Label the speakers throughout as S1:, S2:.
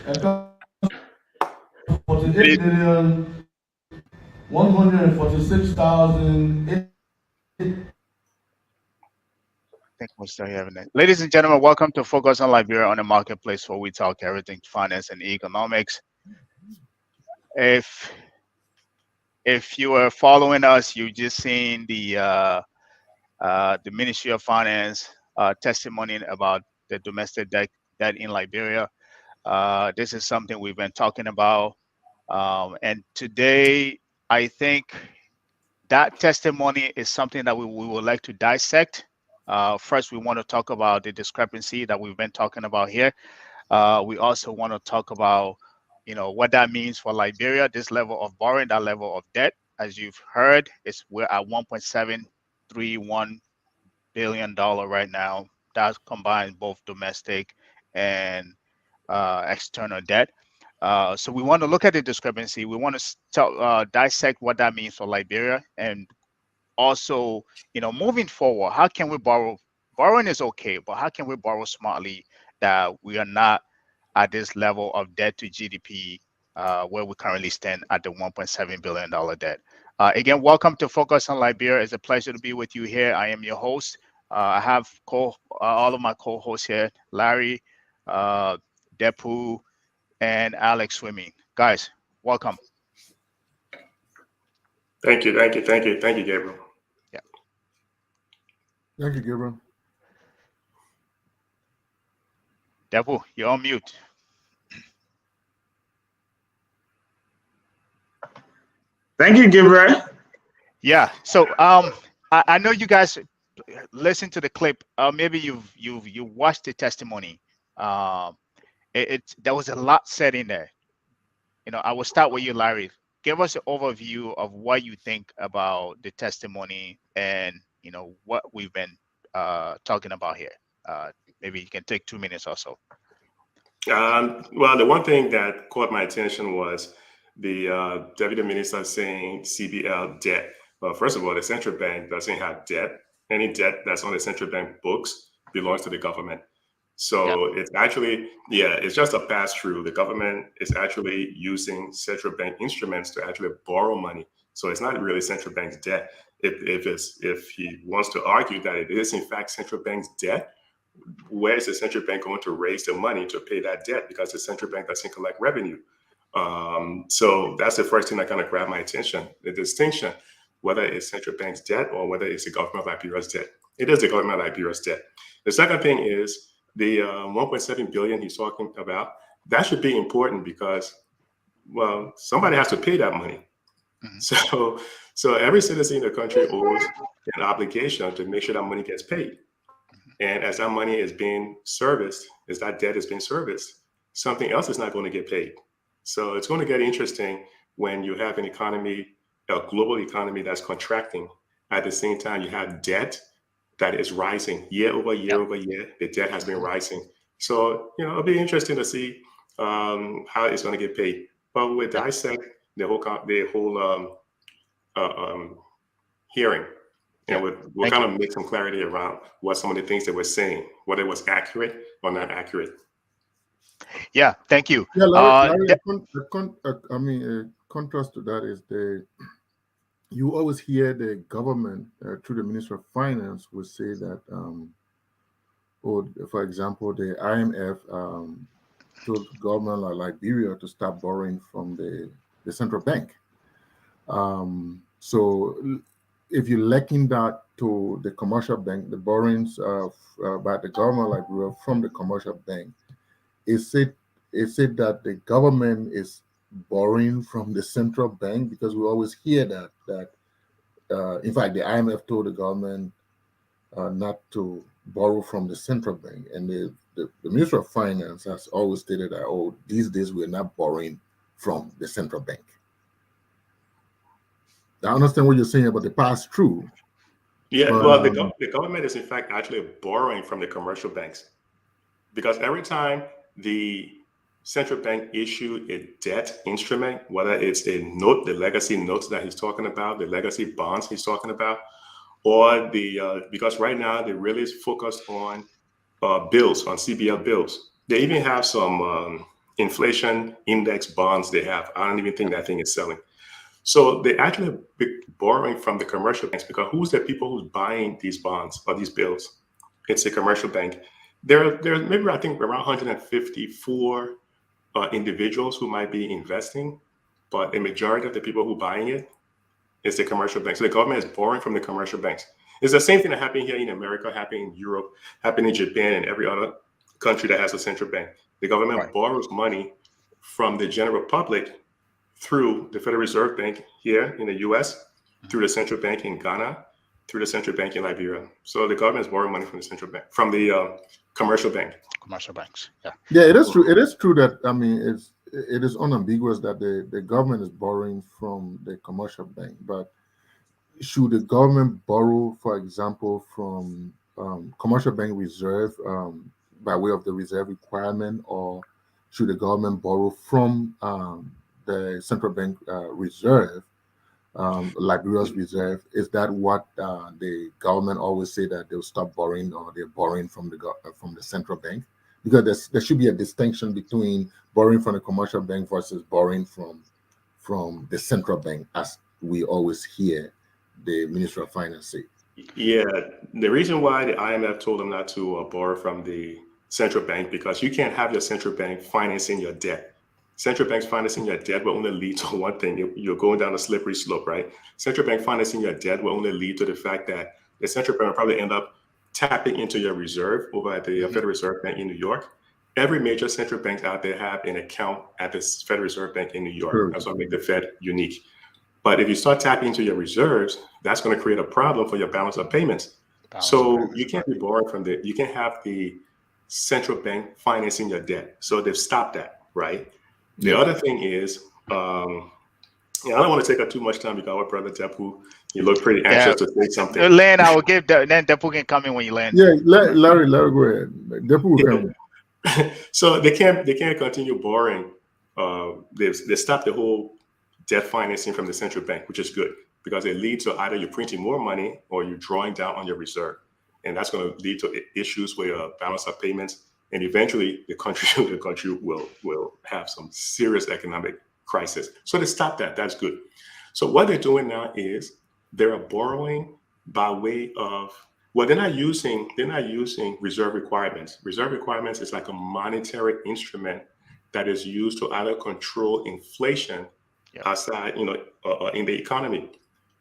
S1: and 48,146,000.
S2: I think we're still having it. Ladies and gentlemen, welcome to Focus on Liberia on the Marketplace, where we talk everything finance and economics. If if you are following us, you just seen the Ministry of Finance testimony about the domestic debt in Liberia. This is something we've been talking about, and today I think that testimony is something that we would like to dissect. First, we want to talk about the discrepancy that we've been talking about here. We also want to talk about, what that means for Liberia, this level of borrowing, that level of debt. As you've heard, we're at $1.731 billion right now. That combines both domestic and external debt. So we want to look at the discrepancy. We want to dissect what that means for Liberia, and also, moving forward, how can we borrow? Borrowing is okay, but how can we borrow smartly that we are not at this level of debt to GDP, where we currently stand at the $1.7 billion debt? Again, welcome to Focus on Liberia. It's a pleasure to be with you here. I am your host. I have all of my co-hosts here: Larry, Depu, and Alex Swimming. Guys, welcome.
S3: Thank you, Gabriel.
S2: Yeah.
S1: Thank you, Gabriel.
S2: Depu, you're on mute.
S4: Thank you, Gabriel.
S2: Yeah. So I know you guys listen to the clip. Maybe you watched the testimony. There was a lot said in there. I will start with you, Larry. Give us an overview of what you think about the testimony and what we've been talking about here. Maybe you can take 2 minutes or so.
S3: Well, the one thing that caught my attention was the deputy minister saying CBL debt. Well, first of all, the central bank doesn't have debt. Any debt that's on the central bank books belongs to the government. So It's actually, it's just a pass through. The government is actually using central bank instruments to actually borrow money. So it's not really central bank's debt. If he wants to argue that it is in fact central bank's debt, where is the central bank going to raise the money to pay that debt? Because the central bank doesn't collect revenue. So that's the first thing that kind of grabbed my attention, the distinction, whether it's central bank's debt or whether it's the government of Liberia's debt. It is the government of Liberia's debt. The second thing is the 1.7 billion he's talking about. That should be important because, well, somebody has to pay that money. Mm-hmm. So every citizen in the country owes an obligation to make sure that money gets paid. And as that money is being serviced, as that debt is being serviced, something else is not going to get paid. So it's going to get interesting when you have an economy, a global economy that's contracting. At the same time, you have debt that is rising year over year over year. The debt has been rising. So, it'll be interesting to see how it's going to get paid. But we'll dissect the whole hearing. And we'll kind of make some clarity around what some of the things that we're saying, whether it was accurate or not accurate.
S2: Yeah, thank you.
S1: Yeah, Larry, contrast to that is you always hear the government through the Minister of Finance will say that, for example, the IMF told government like Liberia to stop borrowing from the central bank. So if you liken that to the commercial bank, the borrowings by the government like Liberia from the commercial bank, it said that the government is borrowing from the central bank, because we always hear that in fact the IMF told the government not to borrow from the central bank, and the Minister of Finance has always stated that these days we're not borrowing from the central bank. I understand what you're saying about the pass-through.
S3: Yeah, well, the government is in fact actually borrowing from the commercial banks, because every time the central bank issue a debt instrument, whether it's a note, the legacy notes that he's talking about, the legacy bonds he's talking about, or because right now they really focused on bills, on CBL bills. They even have some inflation index bonds they have. I don't even think that thing is selling. So they actually be borrowing from the commercial banks, because who's the people who's buying these bonds or these bills? It's a commercial bank. There's maybe, I think, around 154 individuals who might be investing, but a majority of the people who are buying it is the commercial banks. So the government is borrowing from the commercial banks. It's the same thing that happened here in America, happened in Europe, happened in Japan, and every other country that has a central bank. The government borrows money from the general public through the Federal Reserve Bank here in the US, through the central bank in Ghana, through the central bank in Liberia. So the government is borrowing money from the central bank, from the commercial bank.
S2: Commercial banks, yeah.
S1: Yeah, it is true. It is true that, I mean, it is unambiguous that the government is borrowing from the commercial bank. But should the government borrow, for example, from commercial bank reserve by way of the reserve requirement, or should the government borrow from the central bank reserve, Liberia's reserve? Is that what the government always say, that they'll stop borrowing, or they're borrowing from the central bank? Because there should be a distinction between borrowing from the commercial bank versus borrowing from the central bank, as we always hear the Minister of Finance say.
S3: Yeah, the reason why the IMF told them not to borrow from the central bank, because you can't have your central bank financing your debt. Central banks financing your debt will only lead to one thing. You're going down a slippery slope, right? Central bank financing your debt will only lead to the fact that the central bank will probably end up tapping into your reserve over at the Federal Reserve Bank in New York. Every major central bank out there have an account at the Federal Reserve Bank in New York.
S1: Sure.
S3: That's what makes the Fed unique. But if you start tapping into your reserves, that's going to create a problem for your balance of payments. You can't be borrowing from you can't have the central bank financing your debt. So they've stopped that, right? The other thing is, I don't want to take up too much time, because our brother Depu, you look pretty anxious to say something.
S2: Land, I will give then Depu can come in when you land.
S1: Yeah, Larry, go ahead. Depu will come.
S3: So they can't continue borrowing. They stopped the whole debt financing from the central bank, which is good, because it leads to either you're printing more money or you're drawing down on your reserve, and that's going to lead to issues with balance of payments, and eventually the country will have some serious economic crisis. So they stopped that. That's good. So what they're doing now is they're borrowing by way of, well, they're not using reserve requirements. Reserve requirements is like a monetary instrument that is used to either control inflation outside, in the economy.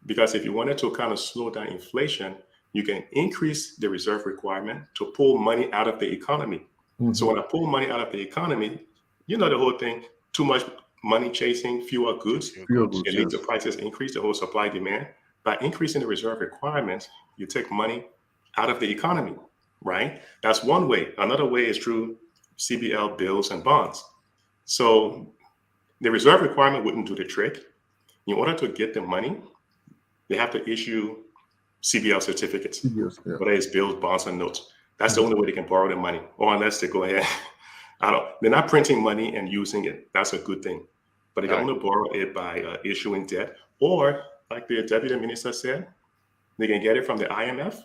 S3: Because if you wanted to kind of slow down inflation, you can increase the reserve requirement to pull money out of the economy. Mm-hmm. So when I pull money out of the economy, the whole thing, too much money chasing fewer goods, it leads to prices increase, the whole supply demand. By increasing the reserve requirements, you take money out of the economy, right? That's one way. Another way is through CBL bills and bonds. So the reserve requirement wouldn't do the trick. In order to get the money, they have to issue CBL certificates, whether it's bills, bonds, and notes. That's the only way they can borrow the money, or unless they go ahead. They're not printing money and using it. That's a good thing. But they can only borrow it by issuing debt, or like the deputy minister said, they can get it from the IMF.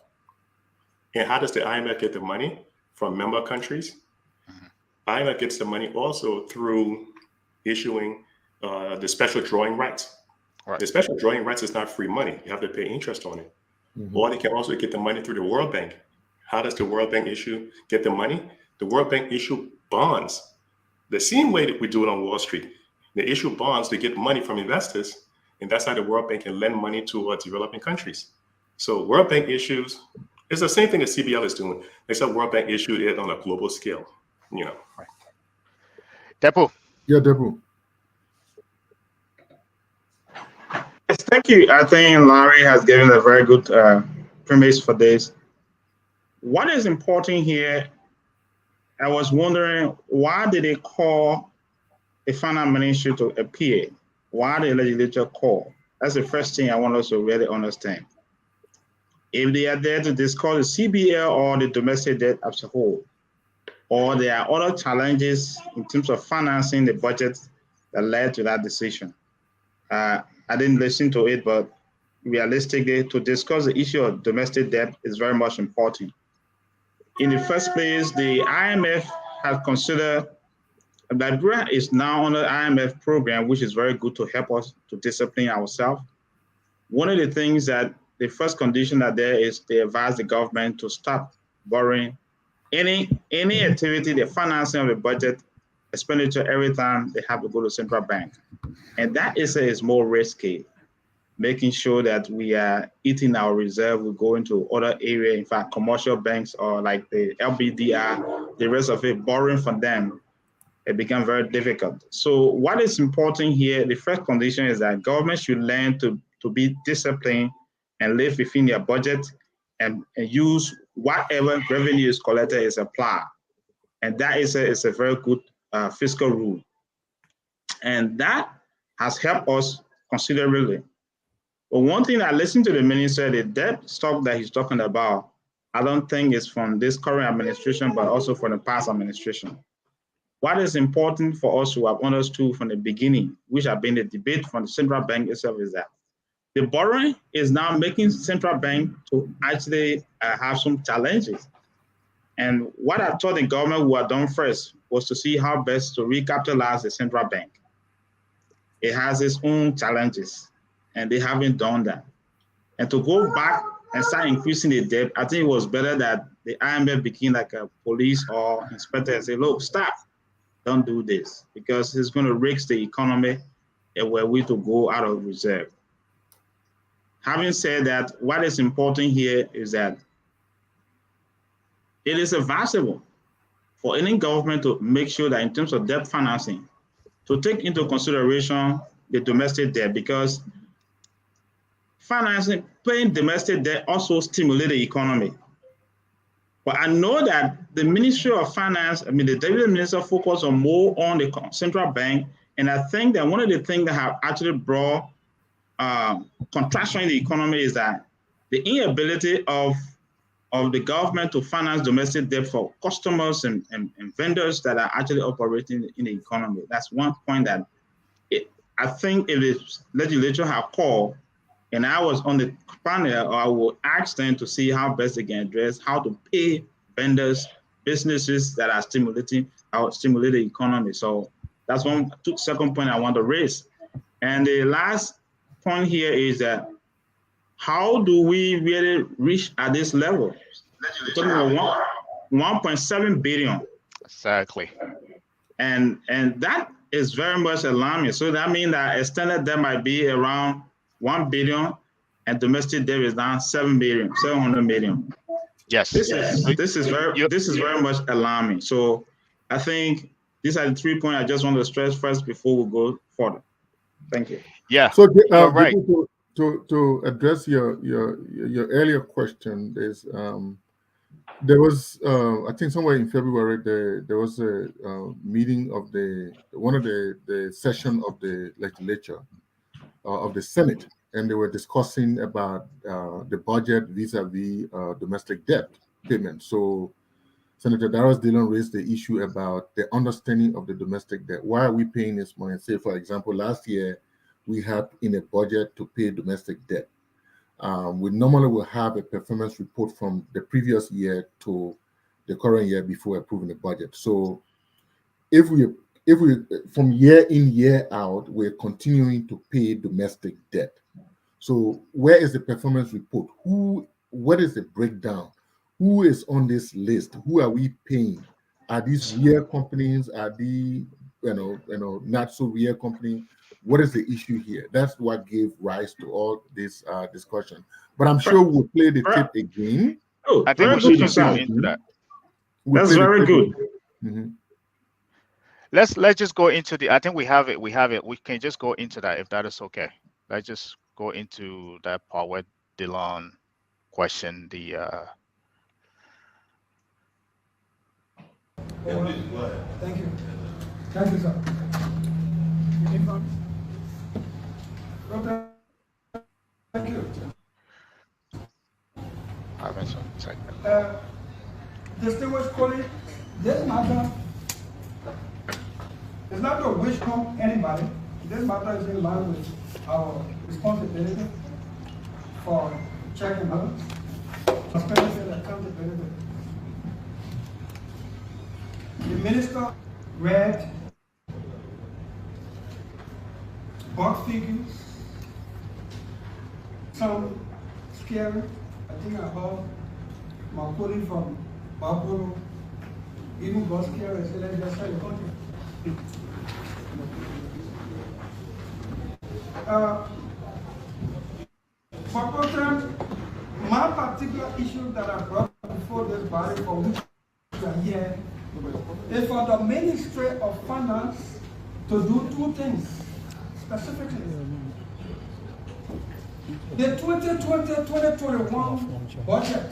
S3: And how does the IMF get the money? From member countries. IMF gets the money also through issuing the special drawing rights. Right. The special drawing rights is not free money. You have to pay interest on it. Mm-hmm. Or they can also get the money through the World Bank. How does the World Bank get the money? The World Bank issue bonds. The same way that we do it on Wall Street. They issue bonds to get money from investors, and that's how the World Bank can lend money to developing countries. So World Bank issues, it's the same thing that CBL is doing, except World Bank issued it on a global scale. Right.
S2: Depu.
S1: Yeah, Depu.
S4: Yes, thank you. I think Larry has given a very good premise for this. What is important here, I was wondering, why did they call a finance ministry to appear? Why the legislature call? That's the first thing I want us to really understand. If they are there to discuss the CBL or the domestic debt as a whole, or there are other challenges in terms of financing the budget that led to that decision. I didn't listen to it, but realistically, to discuss the issue of domestic debt is very much important. In the first place, the IMF has considered Liberia is now on the IMF program, which is very good to help us to discipline ourselves. One of the things that the first condition that there is they advise the government to stop borrowing any activity, the financing of the budget expenditure every time they have to go to central bank. And that is more risky, making sure that we are eating our reserve, we go into other areas, in fact, commercial banks or like the LBDR, the rest of it, borrowing from them, it became very difficult. So what is important here, the first condition is that government should learn to be disciplined and live within their budget and use whatever revenue is collected is applied. And that is a very good fiscal rule. And that has helped us considerably. But one thing I listened to the minister, the debt stock that he's talking about, I don't think is from this current administration, but also from the past administration. What is important for us to have understood from the beginning, which have been the debate from the central bank itself, is that the borrowing is now making central bank to actually have some challenges. And what I thought the government would have done first was to see how best to recapitalize the central bank. It has its own challenges, and they haven't done that. And to go back and start increasing the debt, I think it was better that the IMF became like a police or inspector and say, look, stop, don't do this, because it's going to risk the economy and where we to go out of reserve. Having said that, what is important here is that it is advisable for any government to make sure that in terms of debt financing, to take into consideration the domestic debt, because financing, paying domestic debt also stimulates the economy. But I know that the Ministry of Finance, the Deputy Minister focused on more on the central bank, and I think that one of the things that have actually brought contraction in the economy is that the inability of the government to finance domestic debt for customers and vendors that are actually operating in the economy. That's one point that I think if the legislature have called, and I was on the panel, I will ask them to see how best they can address how to pay vendors, businesses that are stimulating the economy. So that's second point I want to raise. And the last point here is that how do we really reach at this level? We're talking about 1.7 billion.
S2: Exactly.
S4: And that is very much alarming. So that means that extended debt might be around 1 billion and domestic debt is down 700 million.
S2: Yes.
S4: This is very much alarming. So I think these are the 3 points I just want to stress first before we go further. Thank you.
S2: Yeah.
S1: So,
S2: you're right.
S1: To address your earlier question, there was I think somewhere in February there was a meeting of one of the session of the legislature of the Senate, and they were discussing about the budget vis-a-vis domestic debt payment. So Senator Darius Dillon raised the issue about the understanding of the domestic debt. Why are we paying this money? Say, for example, last year we had in a budget to pay domestic debt. We normally will have a performance report from the previous year to the current year before approving the budget. So if we from year in, year out, we're continuing to pay domestic debt. So where is the performance report? What is the breakdown? Who is on this list? Who are we paying? Are these real companies? Are they, not so real companies? What is the issue here? That's what gave rise to all this discussion. But I'm sure we'll play the tape again.
S4: Oh,
S2: I think we should just go into that.
S4: That's very good.
S1: Mm-hmm.
S2: Let's just go into I think we have it. We can just go into that if that is okay. Let's just go into that part where Dillon questioned the
S5: Yeah, please go ahead.
S6: Thank you. Thank you, sir. Thank you. Distinguished colleague, this matter is not to wish harm anybody. This matter is in line with our responsibility for check and balance, transparency and accountability. The minister read figures, some scary. I think I heard my colleague from Babolo even got scared and said, let's just sell the country. For program, my particular issue that I brought before this body for which we are here is for the Ministry of Finance to do two things specifically. The 2020-2021 budget,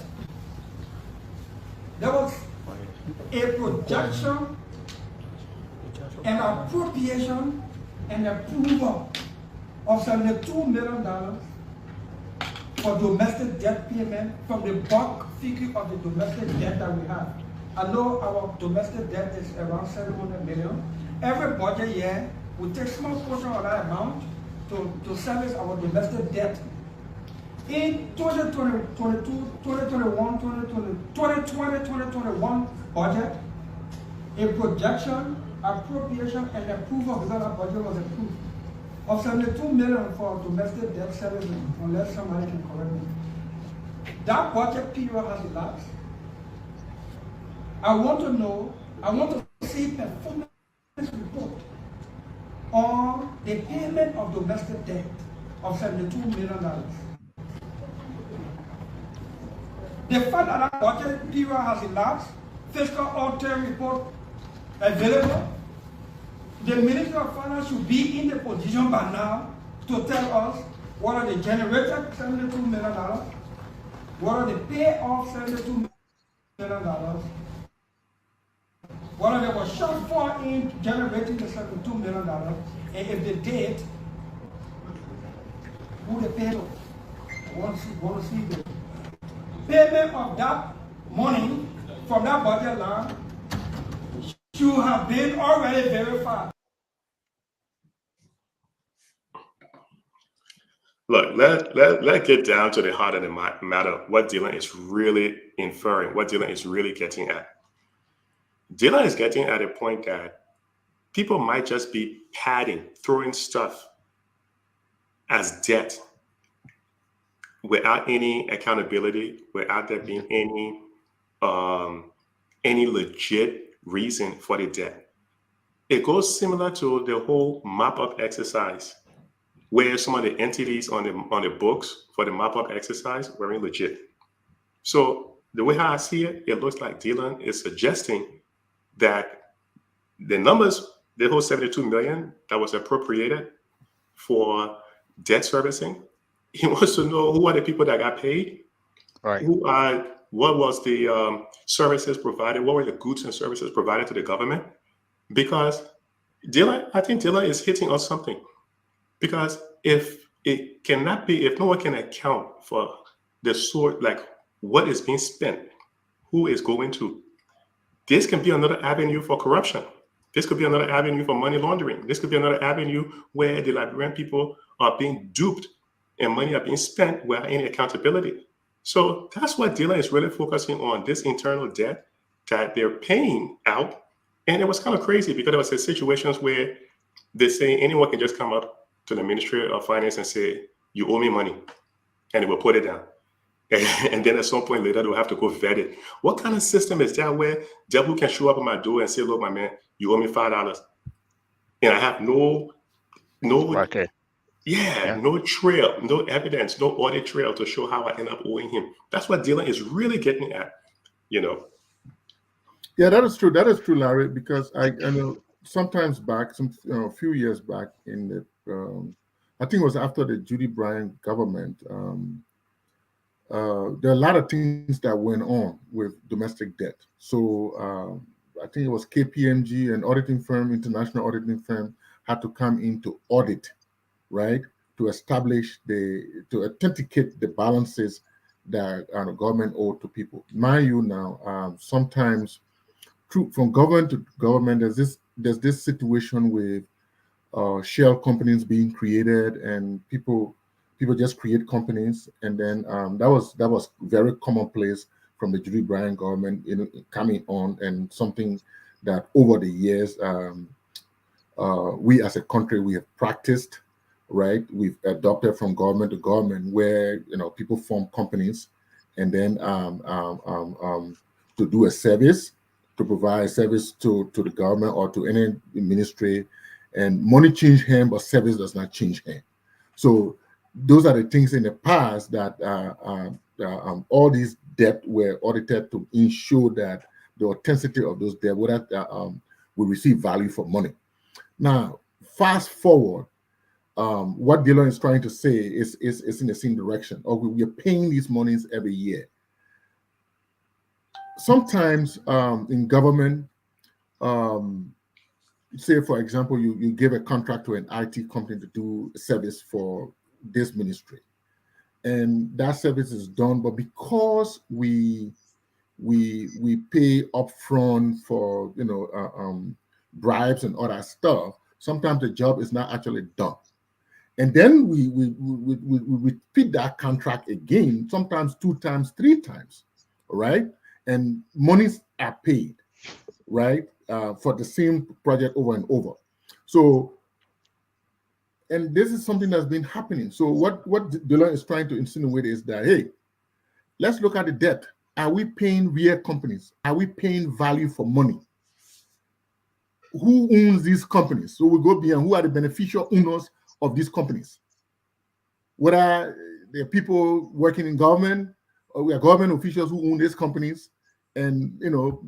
S6: there was a projection, an appropriation, and approval of $72 million for domestic debt payment from the bulk figure of the domestic debt that we have. I know our domestic debt is around 700 million. Every budget year, we take small portion of that amount to service our domestic debt. In 2020, 2021 budget, a projection, appropriation, and approval because that budget was approved of 72 million for domestic debt servicing, unless somebody can correct me. That budget period has elapsed. I want to see performance report on the payment of domestic debt of $72 million. The fact that that budget period has elapsed, fiscal auditor report available, the Minister of Finance should be in the position by now to tell us what are the generated $72 million, what are the payoff $72 million, what are the shortfall in generating the $72 million, and if they did, who they pay to? Want to see the payment of that money from that budget line should have been already verified.
S3: Look, let's get down to the heart of the matter, what Dylan is really inferring, what Dylan is really getting at. Dylan is getting at a point that people might just be padding, throwing stuff as debt without any accountability, without there being any legit reason for the debt. It goes similar to the whole mop-up exercise, where some of the entities on the books for the mop-up exercise weren't legit. So the way how I see it, it looks like Dylan is suggesting that the numbers, the whole 72 million that was appropriated for debt servicing, he wants to know who are the people that got paid,
S2: Right.
S3: what was the services provided, what were the goods and services provided to the government, because I think Dylan is hitting on something. Because if no one can account for the sort, like what is being spent, who is going to, this can be another avenue for corruption. This could be another avenue for money laundering. This could be another avenue where the Liberian people are being duped and money are being spent without any accountability. So that's what Dylan is really focusing on, this internal debt that they're paying out. And it was kind of crazy because there was situations where they say anyone can just come up to the Ministry of Finance and say, you owe me money, and they will put it down. And then at some point later, they'll have to go vet it. What kind of system is that where devil can show up at my door and say, look, my man, you owe me $5. And I have no
S2: Okay.
S3: no trail, no evidence, no audit trail to show how I end up owing him. That's what Dylan is really getting at, you know.
S1: Yeah, that is true. That is true, Larry, because I know sometimes back, a few years back in the, I think it was after the Judy Bryant government, there are a lot of things that went on with domestic debt. So I think it was KPMG, an auditing firm, international auditing firm, had to come in to audit, right, to establish to authenticate the balances that the government owed to people. Mind you now, sometimes from government to government, there's this situation with shell companies being created, and people just create companies, and then that was very commonplace from the Judy Bryant government, coming on, and something that over the years we as a country we have practiced, right? We've adopted from government to government, where people form companies, and then to do a service, to provide a service to the government or to any ministry, and money change hand, but service does not change hand. So those are the things in the past that all these debt were audited to ensure that the authenticity of those debt, whether we receive value for money. Now, fast forward, what Dylan is trying to say is in the same direction. Or we are paying these monies every year. Sometimes in government, say for example, you give a contract to an IT company to do a service for this ministry, and that service is done, but because we pay upfront for bribes and all that stuff, sometimes the job is not actually done. And then we repeat that contract again, sometimes 2 times, 3 times, right? And monies are paid, right, for the same project over and over. So, and this is something that's been happening. So what Dylan is trying to insinuate is that, hey, let's look at the debt. Are we paying real companies? Are we paying value for money? Who owns these companies? So we go beyond who are the beneficial owners of these companies. Whether they're people working in government, or we are government officials who own these companies, and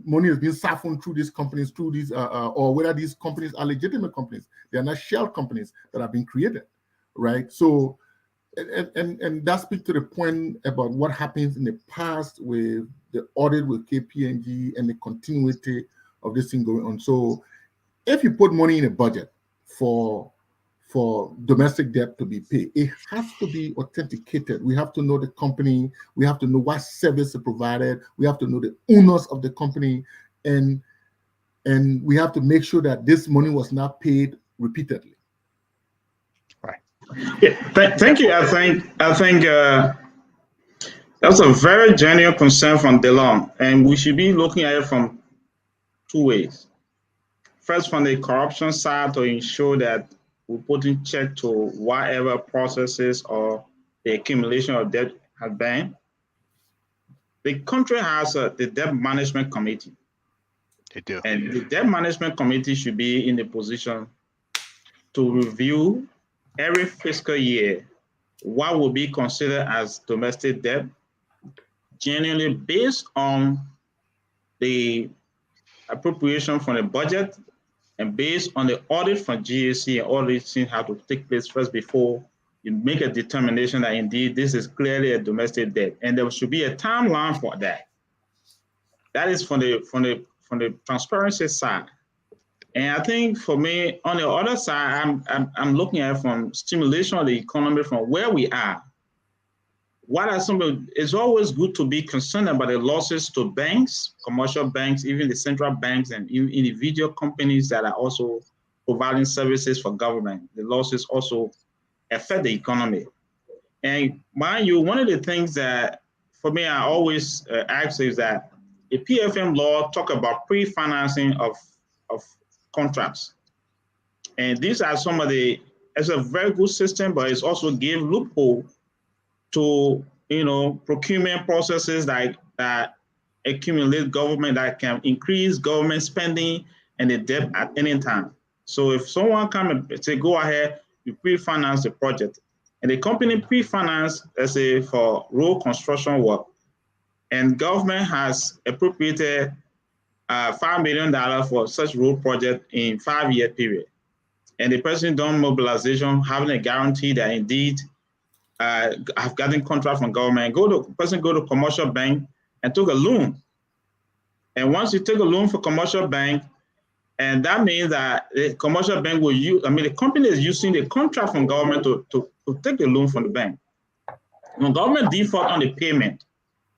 S1: money is being siphoned through these companies, or whether these companies are legitimate companies. They are not shell companies that have been created, right? So, and that speaks to the point about what happens in the past with the audit with KPMG and the continuity of this thing going on. So, if you put money in a budget for domestic debt to be paid, it has to be authenticated. We have to know the company. We have to know what service is provided. We have to know the owners of the company, and we have to make sure that this money was not paid repeatedly.
S2: Right.
S4: Yeah, thank you. I think that's a very genuine concern from DeLong, and we should be looking at it from 2 ways. First, from the corruption side, to ensure that we put in check to whatever processes or the accumulation of debt has been. The country has the debt management committee.
S2: They do.
S4: And the debt management committee should be in a position to review every fiscal year what will be considered as domestic debt, genuinely based on the appropriation from the budget, and based on the audit from GAC, and all these things have to take place first before you make a determination that indeed this is clearly a domestic debt, and there should be a timeline for that. That is from the transparency side. And I think for me, on the other side, I'm looking at it from stimulation of the economy from where we are. What are it's always good to be concerned about the losses to banks, commercial banks, even the central banks, and individual companies that are also providing services for government. The losses also affect the economy. And mind you, one of the things that for me I always ask is that the PFM law talk about pre-financing of contracts. And these are some of it's a very good system, but it's also give loophole to procurement processes that accumulate government, that can increase government spending and the debt at any time. So if someone come and say, go ahead, you pre-finance the project, and the company pre-finance, let's say for road construction work, and government has appropriated $5 million for such road project in 5-year period, and the person done mobilization, having a guarantee that indeed have gotten contract from government, go to commercial bank and took a loan. And once you take a loan for commercial bank, and that means that the commercial bank will use, the company is using the contract from government to take the loan from the bank. When government default on the payment,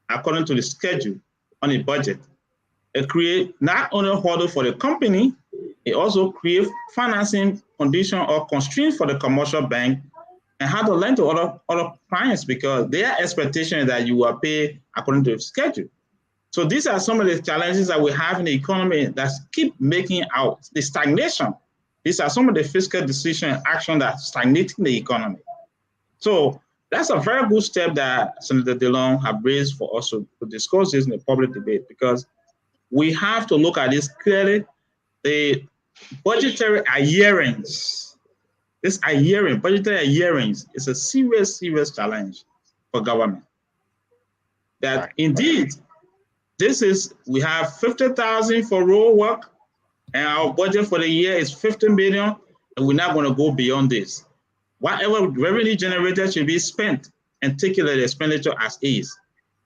S4: according to the schedule on the budget, it creates not only a hurdle for the company, it also creates financing condition or constraints for the commercial bank, and how to lend to other clients, because their expectation is that you will pay according to the schedule. So these are some of the challenges that we have in the economy that keep making out the stagnation These are some of the fiscal decision and action that stagnating the economy. So that's a very good step that Senator DeLong have raised for us to discuss this in the public debate, because we have to look at this clearly. The budgetary adherence, budgetary adherence is a serious challenge for government. That indeed, we have 50,000 for road work, and our budget for the year is 50 million, and we're not going to go beyond this. Whatever revenue generated should be spent and taking the expenditure as is.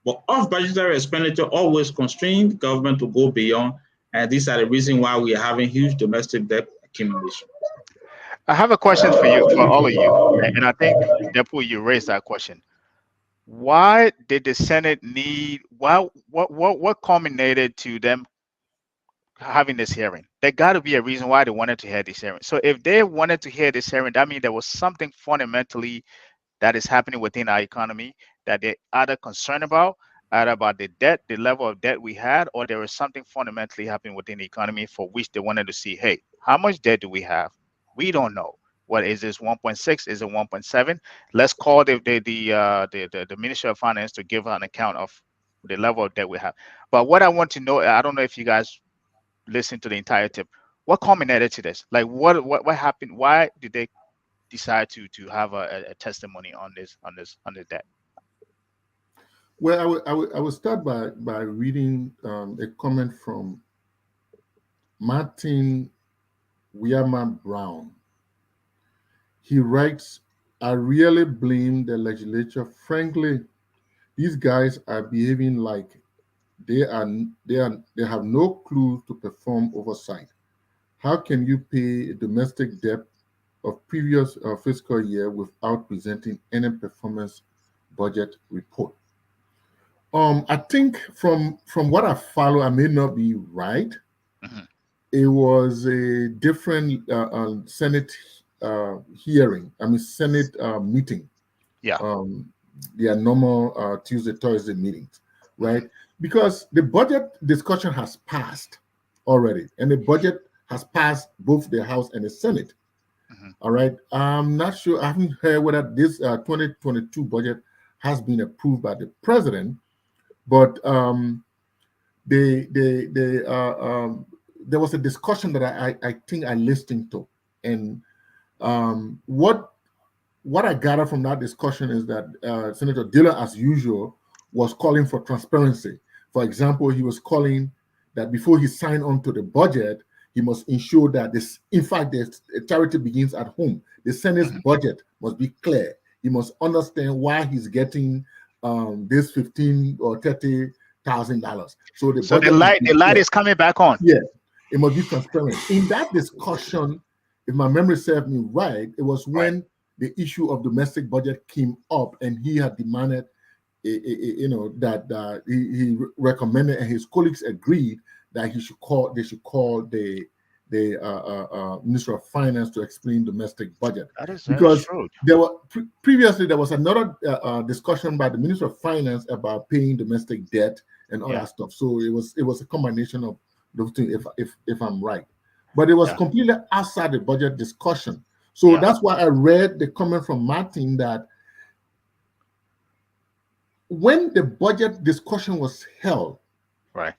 S4: But off-budgetary expenditure always constrain government to go beyond, and these are the reasons why we are having huge domestic debt accumulation.
S2: I have a question for you, for all of you, and I think, Deadpool, you raised that question. Why did the Senate need? What culminated to them having this hearing? There got to be a reason why they wanted to hear this hearing. So if they wanted to hear this hearing, that means there was something fundamentally that is happening within our economy that they're either concerned about, either about the debt, the level of debt we had, or there is something fundamentally happening within the economy for which they wanted to see, hey, how much debt do we have? We don't know. What is this? 1.6? Is it 1.7? Let's call the Ministry of Finance to give an account of the level of debt we have. But what I want to know, I don't know if you guys listened to the entire tip. What culminated to this? Like what happened? Why did they decide to have a testimony on this debt?
S1: Well, I will start by reading a comment from Martin Wiyama Brown. He writes, "I really blame the legislature. Frankly, these guys are behaving like they have no clue to perform oversight. How can you pay a domestic debt of previous fiscal year without presenting any performance budget report?" I think from what I follow, I may not be right.
S2: Mm-hmm.
S1: It was a different Senate hearing. I mean, Senate meeting.
S2: Yeah.
S1: Their normal Tuesday, Thursday meetings, right? Because the budget discussion has passed already, and the budget has passed both the House and the Senate.
S2: Mm-hmm.
S1: All right. I'm not sure. I haven't heard whether this 2022 budget has been approved by the president, but there was a discussion that I think I listened to, and what I gather from that discussion is that Senator Dillon, as usual, was calling for transparency. For example, he was calling that before he signed on to the budget, he must ensure that this, in fact, the charity begins at home. The Senate's budget must be clear. He must understand why he's getting this $15,000 or $30,000. So
S2: the light is coming back on.
S1: Yeah, it must be transparent. In that discussion, if my memory serves me right, it was when the issue of domestic budget came up, and he had demanded, that he recommended, and his colleagues agreed that they should call the Minister of Finance to explain domestic budget.
S2: That is
S1: because
S2: true.
S1: Previously there was another discussion by the Minister of Finance about paying domestic debt and all that stuff. So it was a combination of those things, if I'm right. But it was completely outside the budget discussion. So that's why I read the comment from Martin that when the budget discussion was held,
S2: right,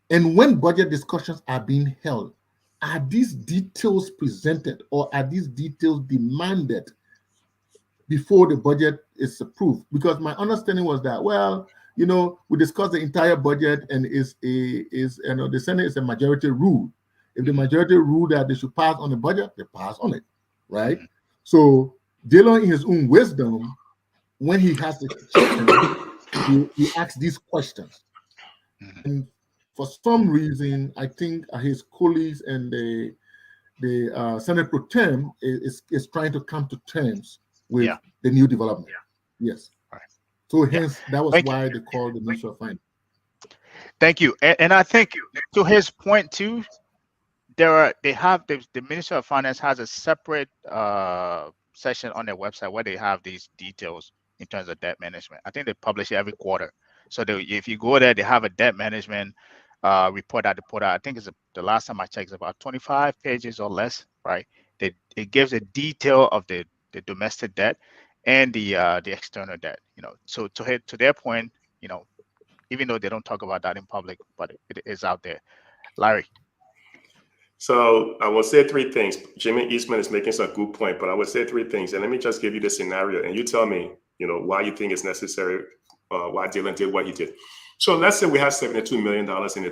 S1: and when budget discussions are being held, are these details presented, or are these details demanded before the budget is approved? Because my understanding was that, we discussed the entire budget, and the Senate is a majority rule. If the majority rule that they should pass on the budget, they pass on it, right? Mm-hmm. So Dillon, in his own wisdom, when he has the question, he asks these questions. Mm-hmm. And for some reason, I think his colleagues and the Senate Pro Tem is trying to come to terms with the new development. Yes. Right. So hence, that was why they called the Minister of Finance.
S2: Thank you. And I think to his point too, the Minister of Finance has a separate section on their website where they have these details in terms of debt management. I think they publish it every quarter. So if you go there, they have a debt management report that they put out. I think the last time I checked, it's about 25 pages or less right? It gives a detail of the domestic debt and the external debt. So to their point, even though they don't talk about that in public, but it is out there. Larry.
S3: So I will say three things. Jimmy Eastman is making some good point, but I would say three things. And let me just give you the scenario, and you tell me, why you think it's necessary, why Dylan did what he did. So let's say we have $72 million in the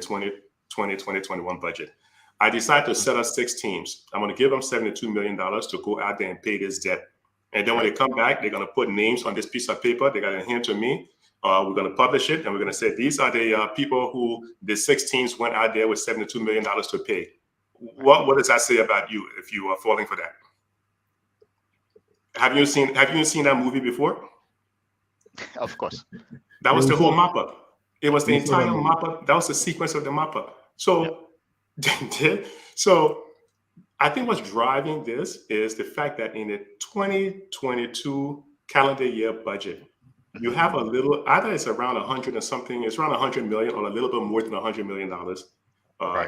S3: 2020-2021 budget. I decide to set up 6 teams. I'm going to give them $72 million to go out there and pay this debt. And then when they come back, they're going to put names on this piece of paper. They're going to hand to me. We're going to publish it, and we're going to say, these are the people who the 6 teams went out there with $72 million to pay. What does that say about you if you are falling for that? Have you seen that movie before?
S2: Of course.
S3: That was the whole mop-up. It was the entire mop-up. That was the sequence of the mop-up. So, so I think what's driving this is the fact that in the 2022 calendar year budget, you have a little, either it's around 100 or something, it's around 100 million or a little bit more than $100 million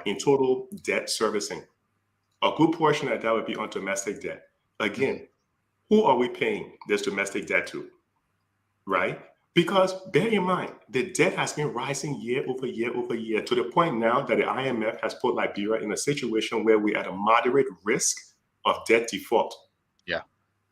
S3: in total debt servicing. A good portion of that would be on domestic debt. Again, who are we paying this domestic debt to, right? Because bear in mind, the debt has been rising year over year over year to the point now that the IMF has put Liberia in a situation where we're at a moderate risk of debt default.
S2: Yeah.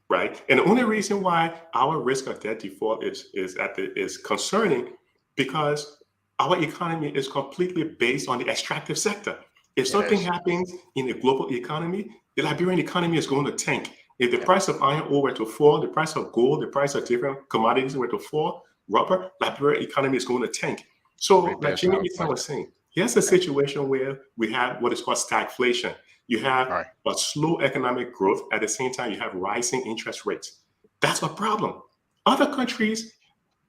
S3: Right. And the only reason why our risk of debt default is concerning because our economy is completely based on the extractive sector. If something happens in the global economy, the Liberian economy is going to tank. If the price of iron ore were to fall, the price of gold, the price of different commodities were to fall, rubber, Liberian economy is going to tank. So, like Jimmy Eastman was saying, here's a situation where we have what is called stagflation. You have a slow economic growth. At the same time, you have rising interest rates. That's a problem. Other countries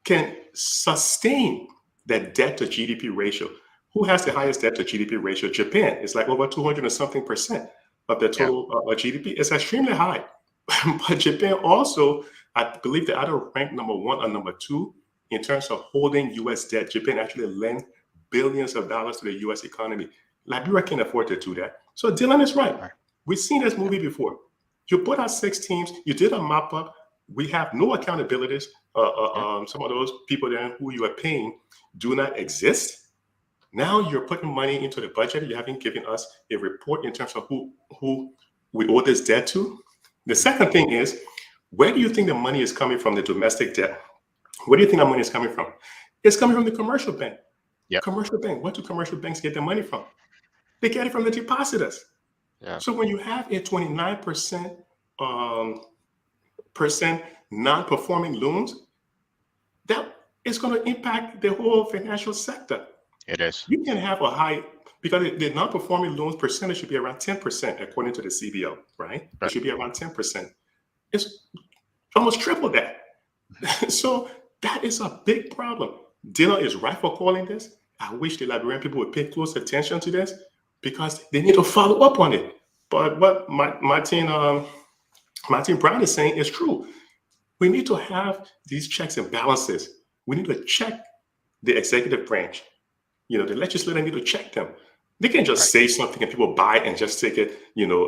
S3: can sustain that debt to GDP ratio. Who has the highest debt to GDP ratio? Japan. It's like over 200 or something percent of the total GDP. It's extremely high. But Japan also, I believe they either ranked number 1 or number 2 in terms of holding US debt. Japan actually lent billions of dollars to the US economy. Liberia can't afford to do that. So Dylan is right. We've seen this movie before. You put out 6 teams, you did a mop up. We have no accountabilities. Some of those people there who you are paying do not exist. Now you're putting money into the budget. You haven't given us a report in terms of who we owe this debt to. The second thing is, where do you think the money is coming from, the domestic debt? Where do you think that money is coming from? It's coming from the commercial bank. Commercial bank. What do commercial banks get their money from? They get it from the depositors. So when you have a 29% non-performing loans, that is going to impact the whole financial sector.
S2: It is.
S3: You can have a high, because the non-performing loans percentage should be around 10% according to the CBO, right? It should be around 10%. It's almost triple that. So that is a big problem. Dylan is right for calling this. I wish the Liberian people would pay close attention to this because they need to follow up on it. But what Martin Brown is saying is true. We need to have these checks and balances. We need to check the executive branch. The legislature need to check them. They can't just say something and people buy it and just take it,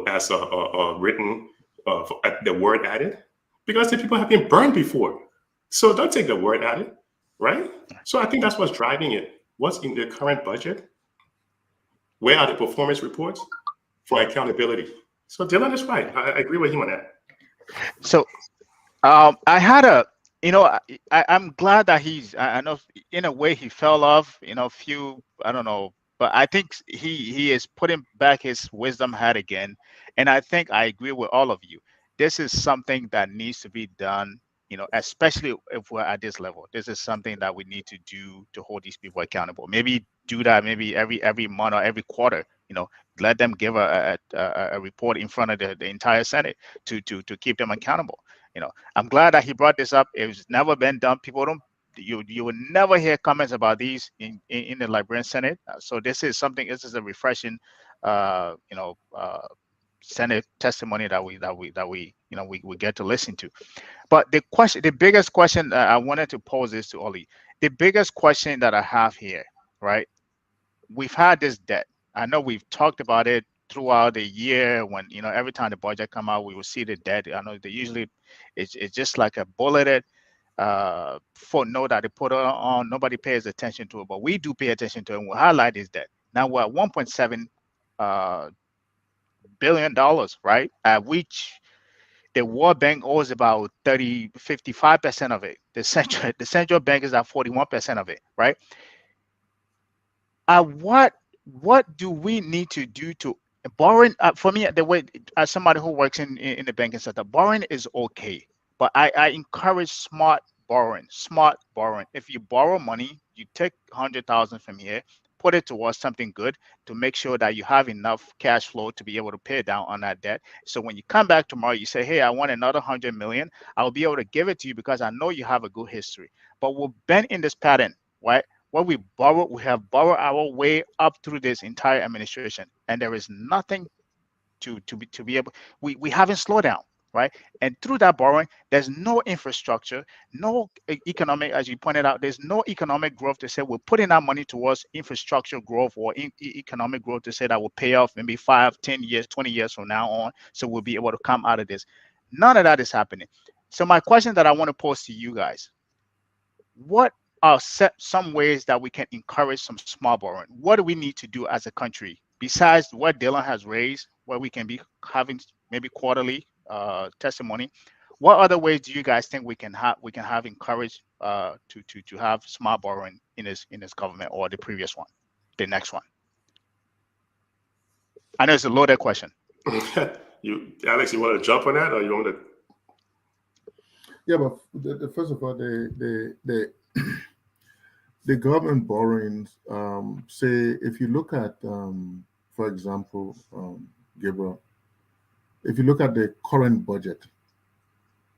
S3: as a written, the word at it, because the people have been burned before. So don't take the word at it, right? So I think that's what's driving it. What's in the current budget? Where are the performance reports for accountability? So Dylan is right. I agree with him on that.
S2: So I had I'm glad that I know in a way he fell off, few, I don't know, but I think he is putting back his wisdom hat again. And I think I agree with all of you. This is something that needs to be done, especially if we're at this level. This is something that we need to do to hold these people accountable. Maybe do that maybe every month or every quarter, let them give a report in front of the entire Senate to keep them accountable. I'm glad that he brought this up. It's never been done. People you will never hear comments about these in the Liberian Senate. So this is a refreshing, Senate testimony that we get to listen to. But the biggest question I wanted to pose is to Oli. The biggest question that I have here, right? We've had this debt. I know we've talked about it throughout the year when every time the budget come out, we will see the debt. I know they usually it's just like a bulleted footnote that they put on. Nobody pays attention to it, but we do pay attention to it. And we highlight is that now we're at 1.7 uh, billion dollars, right? At which the World Bank owes about 55% of it. The central bank is at 41% of it, right? What do we need to do to borrowing? For me, the way as somebody who works in the banking sector, borrowing is okay, but I encourage smart borrowing. If you borrow money, you take 100,000 from here, put it towards something good to make sure that you have enough cash flow to be able to pay down on that debt. So when you come back tomorrow, you say, "Hey, I want another 100 million." I'll be able to give it to you because I know you have a good history. But we've been in this pattern, right? What we have borrowed our way up through this entire administration, and there is nothing to be able. We haven't slowed down, right? And through that borrowing, there's no infrastructure, no economic, as you pointed out, there's no economic growth to say we're putting our money towards infrastructure growth or economic growth to say that will pay off maybe 5, 10 years, 20 years from now on. So we'll be able to come out of this. None of that is happening. So my question that I want to pose to you guys: what are some ways that we can encourage some small borrowing? What do we need to do as a country besides what Dylan has raised, where we can be having maybe quarterly testimony? What other ways do you guys think we can have encouraged to have small borrowing in this government or the previous one, the next one? I know it's a loaded question.
S3: Alex, you want to jump on that, or you want to?
S1: Yeah, but first of all, the government borrowings, say, if you look at, for example, Gabriel, if you look at the current budget,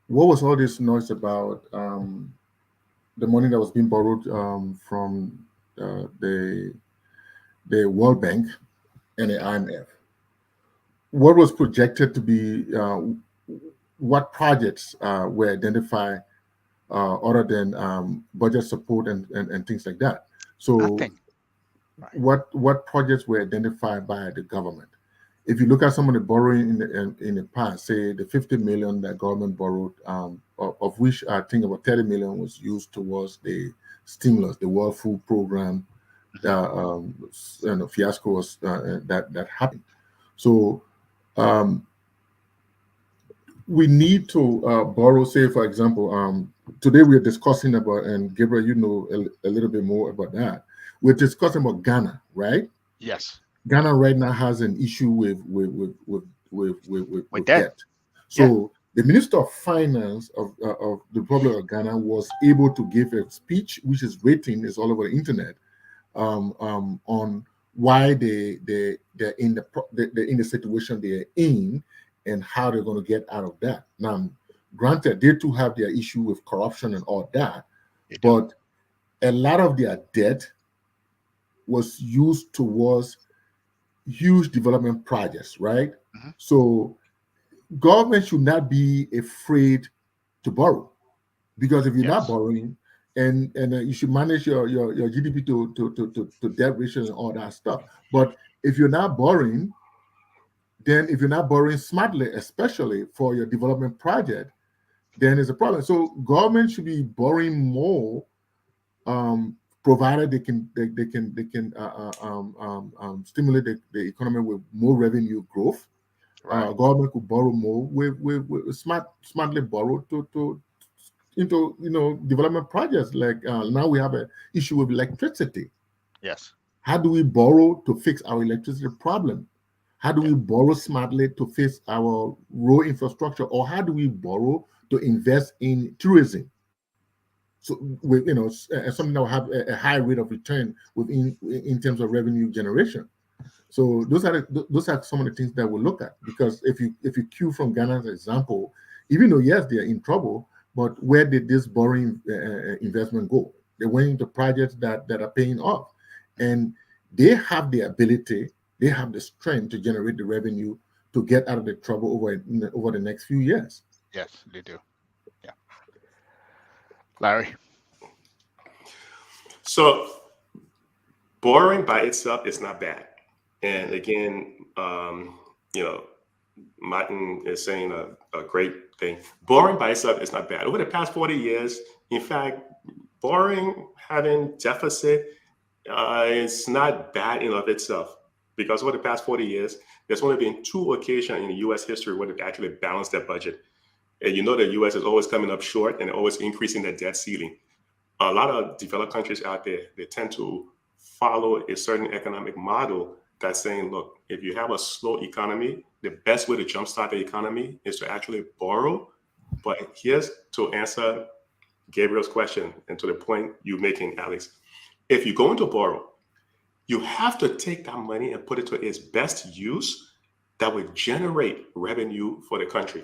S1: what was all this noise about the money that was being borrowed from the World Bank and the IMF? What was projected to be, what projects were identified other than budget support and things like that? So
S2: Nothing. Right.
S1: what projects were identified by the government? If you look at some of the borrowing in the past, say the 50 million that government borrowed, of which I think about 30 million was used towards the stimulus, the World Food Program, fiasco was that happened. So we need to borrow. Say, for example, today we are discussing about, and Gabriel, you know a little bit more about that. We're discussing about Ghana, right?
S2: Yes.
S1: Ghana right now has an issue with
S2: With
S1: debt.
S2: debt.
S1: So the Minister of Finance of the Republic of Ghana was able to give a speech, which is written, is all over the internet, on why they're in the situation they're in and how they're going to get out of that. Now, granted, they too have their issue with corruption and all that, but a lot of their debt was used towards huge development projects, right?
S2: Mm-hmm.
S1: So government should not be afraid to borrow, because if you're not borrowing, and you should manage your GDP to debt ratio and all that stuff. But if you're not borrowing, then if you're not borrowing smartly, especially for your development project, then it's a problem. So government should be borrowing more, provided they can stimulate the economy with more revenue growth.
S2: Right.
S1: Government could borrow more with smartly borrow into development projects. Like now we have an issue with electricity.
S2: Yes.
S1: How do we borrow to fix our electricity problem? How do we borrow smartly to fix our road infrastructure, or how do we borrow to invest in tourism? So something that will have a high rate of return in terms of revenue generation. So those are some of the things that we'll look at, because if you cue from Ghana's example, even though yes they are in trouble, but where did this borrowing investment go? They went into projects that are paying off, and they have the ability, they have the strength to generate the revenue to get out of the trouble over the next few years.
S2: Yes, they do. Yeah. Larry.
S3: So borrowing by itself is not bad. And again, Martin is saying a great thing. Borrowing by itself is not bad. Over the past 40 years, in fact, borrowing, having deficit, it's not bad in of itself. Because over the past 40 years, there's only been 2 occasions in U.S. history where they've actually balanced their budget. And the U.S. is always coming up short and always increasing their debt ceiling. A lot of developed countries out there, they tend to follow a certain economic model that's saying, look, if you have a slow economy, the best way to jumpstart the economy is to actually borrow. But here's to answer Gabriel's question and to the point you're making, Alex. If you're going to borrow, you have to take that money and put it to its best use that would generate revenue for the country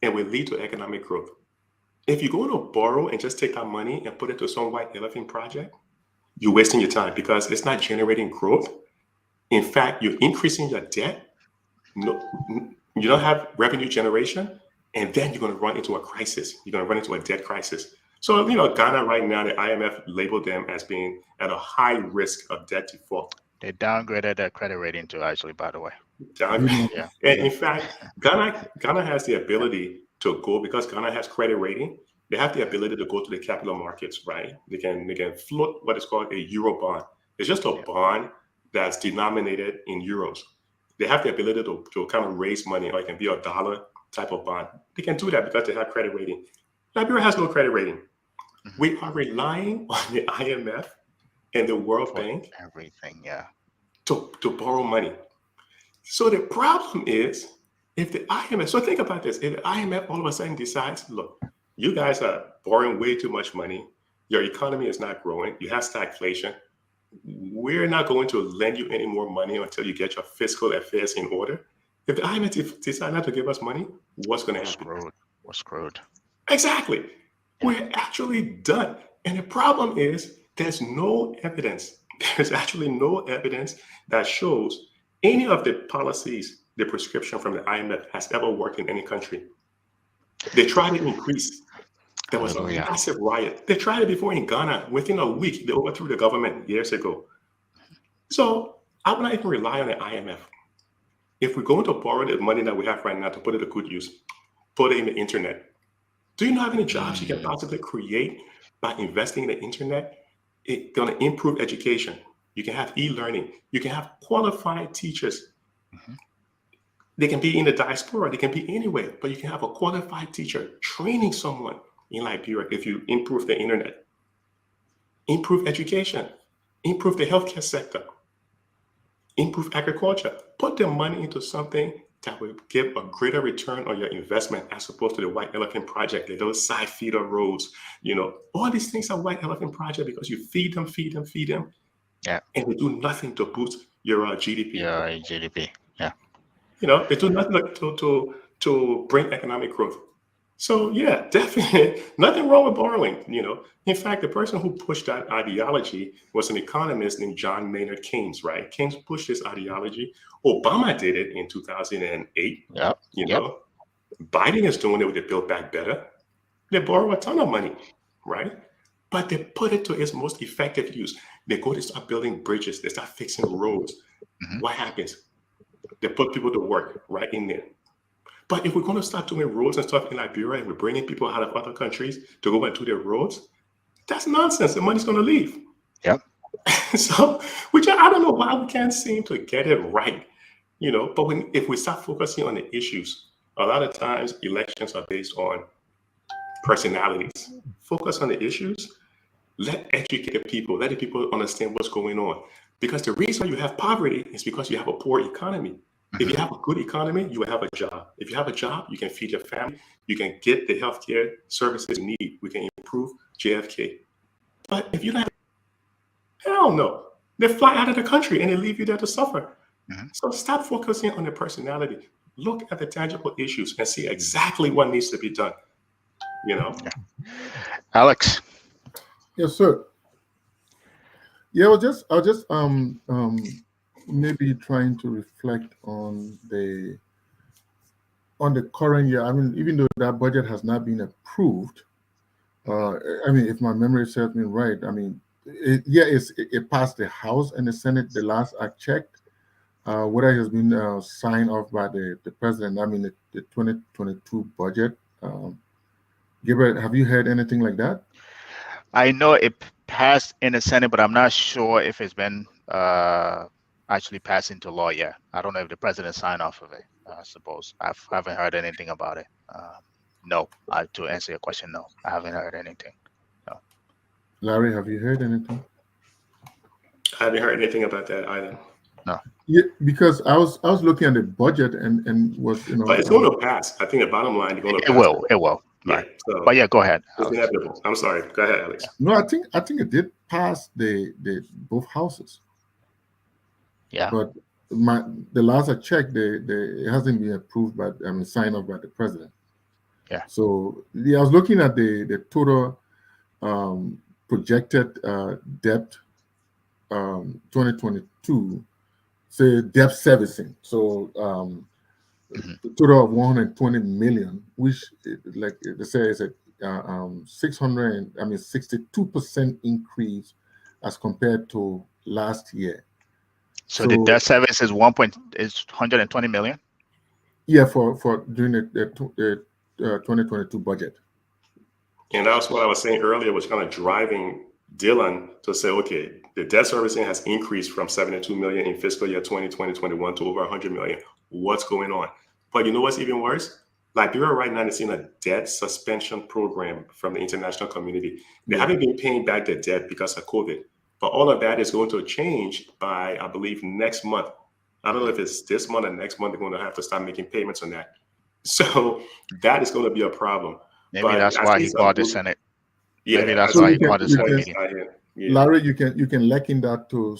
S3: and will lead to economic growth. If you're going to borrow and just take that money and put it to some white elephant project, you're wasting your time because it's not generating growth. In fact, you're increasing your debt. No, you don't have revenue generation, and then you're going to run into a crisis. You're going to run into a debt crisis. So, Ghana right now, the IMF labeled them as being at a high risk of debt default.
S2: They downgraded their credit rating too, actually, by the way.
S3: Yeah. And in fact, Ghana has the ability to go, because Ghana has credit rating, they have the ability to go to the capital markets, right? They can float what is called a euro bond. It's just a bond that's denominated in euros. They have the ability to kind of raise money, or it can be a dollar type of bond. They can do that because they have credit rating. Liberia has no credit rating. Mm-hmm. We are relying on the IMF and the World Bank
S2: everything,
S3: to borrow money. So the problem is, if the IMF, so think about this, if the IMF all of a sudden decides, look, you guys are borrowing way too much money, your economy is not growing, you have stagflation, we're not going to lend you any more money until you get your fiscal affairs in order. If the IMF decide not to give us money, what's going to happen?
S2: We're screwed.
S3: Exactly. We're actually done. And the problem is there's no evidence. There's actually no evidence that shows any of the policies, the prescription from the IMF has ever worked in any country. They tried to increase. There was a massive riot. They tried it before in Ghana. Within a week, they overthrew the government years ago. So I would not even rely on the IMF. If we're going to borrow the money that we have right now to put it to good use, put it in the internet. Do you know how many jobs you can possibly create by investing in the internet? It's going to improve education. You can have e-learning. You can have qualified teachers. Mm-hmm. They can be in the diaspora. They can be anywhere, but you can have a qualified teacher training someone in Liberia if you improve the internet, improve education, improve the healthcare sector, improve agriculture. Put the money into something that will give a greater return on your investment as opposed to the white elephant project, those side feeder roads. All these things are white elephant project because you feed them, and they do nothing to boost your GDP.
S2: Yeah, GDP. Yeah.
S3: They do nothing to bring economic growth. So yeah, definitely nothing wrong with borrowing. In fact, the person who pushed that ideology was an economist named John Maynard Keynes, right? Keynes pushed this ideology. Obama did it in 2008. Biden is doing it with the Build Back Better. They borrow a ton of money, right? But they put it to its most effective use. They go to start building bridges. They start fixing roads. Mm-hmm. What happens? They put people to work right in there. But if we're going to start doing roads and stuff in Liberia and we're bringing people out of other countries to go and do their roads, that's nonsense. The money's going to leave.
S2: Yep.
S3: So, which I don't know why we can't seem to get it right, But if we start focusing on the issues, a lot of times elections are based on personalities. Focus on the issues. Let educate people. Let the people understand what's going on. Because the reason you have poverty is because you have a poor economy. If you have a good economy, you will have a job. If you have a job, you can feed your family. You can get the healthcare services you need. We can improve JFK. But if you don't have, hell no. They fly out of the country and they leave you there to suffer. Mm-hmm. So stop focusing on the personality. Look at the tangible issues and see exactly what needs to be done.
S2: Yeah. Alex.
S1: Yes, sir. Yeah, I'll just maybe trying to reflect on the current year. I mean, even though that budget has not been approved, if my memory serves me right, it passed the House and the Senate the last I checked, whether it has been signed off by the president. I mean, the 2022 budget. Gabriel, have you heard anything like that?
S2: I know it passed in the Senate, but I'm not sure if it's been actually passed into law yet. I don't know if the president signed off of it. I suppose I haven't heard anything about it. No, to answer your question, no, I haven't heard anything. No.
S1: Larry, have you heard anything?
S3: I haven't heard anything about that either.
S2: No.
S1: Yeah, because I was looking at the budget and was
S3: But it's going to pass. I think the bottom line is going to pass.
S2: It will.
S3: Yeah,
S2: Right.
S3: so
S2: But yeah, go ahead.
S3: it's inevitable. I'm sorry. Go ahead, Alex.
S1: No, I think it did pass the both houses.
S2: Yeah.
S1: But the last I checked, it hasn't been approved by signed off by the president.
S2: Yeah.
S1: So I was looking at the total projected debt 2022, say debt servicing. So a total of 120 million, which like they say is a 62% increase as compared to last year.
S2: So the debt service is 120 million.
S1: Yeah, for during the 2022 budget.
S3: And that's what I was saying earlier, was kind of driving Dylan to say, okay, the debt servicing has increased from 72 million in fiscal year 2020-21 to over 100 million. What's going on? But you know what's even worse? Liberia right now is in a debt suspension program from the international community. They haven't been paying back their debt because of COVID. But all of that is going to change by, I believe, next month. I don't know if it's this month or next month, they're going to have to start making payments on that. So that is going to be a problem.
S2: Maybe that's why he called the Senate.
S3: Yeah,
S2: maybe that's
S1: so
S2: why
S1: you
S2: he
S1: can-
S2: called the
S1: you
S2: Senate
S1: can-
S2: meeting.
S3: Yeah.
S1: Larry, you can liken that to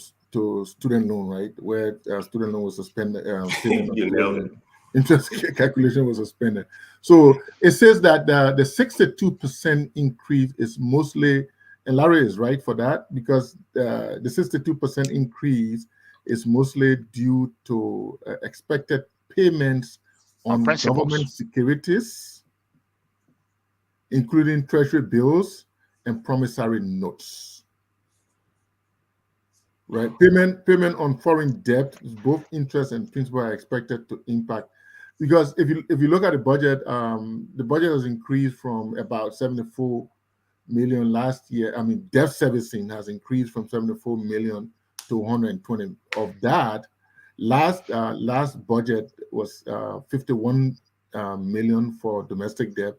S1: student loan, right? Where student loan was suspended.
S3: You nailed it.
S1: Interest calculation was suspended. So it says that the 62% increase is mostly, and Larry is right for that, because the 62% increase is mostly due to expected payments on
S2: principals.
S1: government securities, including treasury bills and promissory notes. Right, payment on foreign debt, both interest and principal, are expected to impact, because if you look at the budget has increased from about 74 million last year. I mean, debt servicing has increased from 74 million to 120. Of that, last budget was 51 million for domestic debt,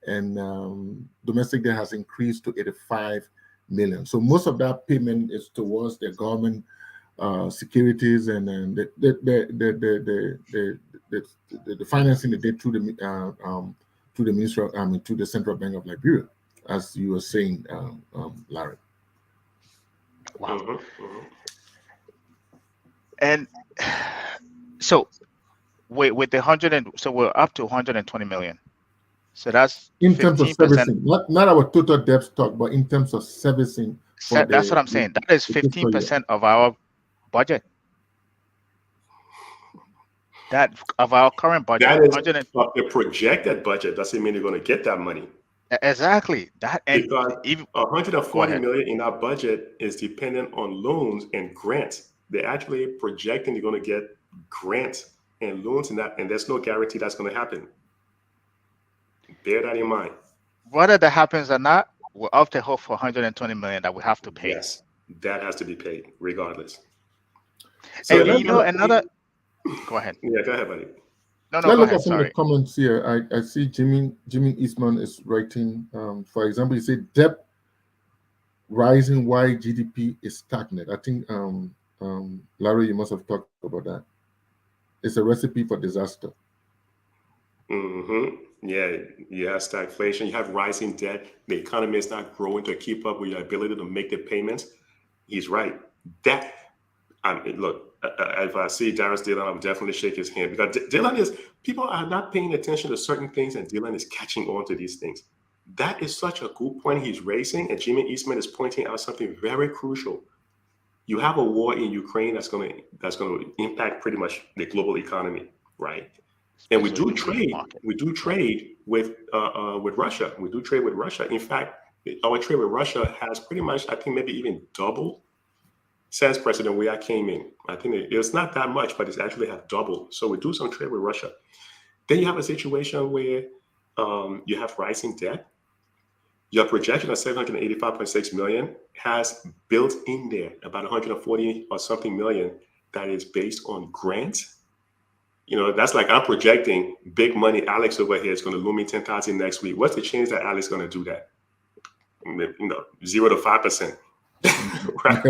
S1: and domestic debt has increased to 85 million. So most of that payment is towards the government securities and then the financing they did through the ministry, to the Central Bank of Liberia, as you were saying, Larry.
S2: Wow.
S3: Mhm, mhm.
S2: And so with the so we're up to 120 million. So that's
S1: In terms of
S2: 15%.
S1: servicing, not our total debt stock, but in terms of servicing.
S2: That's what I'm saying. That is
S1: the fiscal year.
S2: 15% of our budget. That of our current budget.
S3: That is
S2: 100
S3: the projected budget. Doesn't mean you're going to get that money.
S2: exactly. That and
S3: Because
S2: even
S3: 140
S2: ahead.
S3: million in our budget is dependent on loans and grants. They're actually projecting you're going to get grants and loans in that, and there's no guarantee that's going to happen. Bear that in mind.
S2: whether that happens or not, we're up to hope for 120 million that we have to pay.
S3: Yes, that has to be paid regardless.
S2: And
S3: let-
S2: you know another. Go ahead.
S3: Yeah, go ahead, buddy.
S2: No,
S1: Let's
S2: go
S1: look
S2: ahead.
S1: at some of
S2: Sorry.
S1: the comments here. I see Jimmy Eastman is writing. For example, he said debt rising while GDP is stagnant. I think Larry, you must have talked about that. It's a recipe for disaster.
S3: Mm-hmm. Yeah, you have stagflation, you have rising debt. The economy is not growing to keep up with your ability to make the payments. He's right. That, look, if I see Darius Dillon, I would definitely shake his hand, because Dillon people are not paying attention to certain things, and Dillon is catching on to these things. That is such a good point he's raising, and Jimmy Eastman is pointing out something very crucial. You have a war in Ukraine that's going to impact pretty much the global economy, right? And we do trade. We do trade with Russia. We do trade with Russia. In fact, our trade with Russia has pretty much, I think, maybe even doubled since President Weah came in. I think it's not that much, but it's actually have doubled. So we do some trade with Russia. Then you have a situation where you have rising debt. Your projection of 785.6 million has built in there about 140 or something million that is based on grants. That's like I'm projecting big money. Alex over here is going to loan me 10,000 next week. What's the chance that Alex is going to do that? 0 to 5%. Right?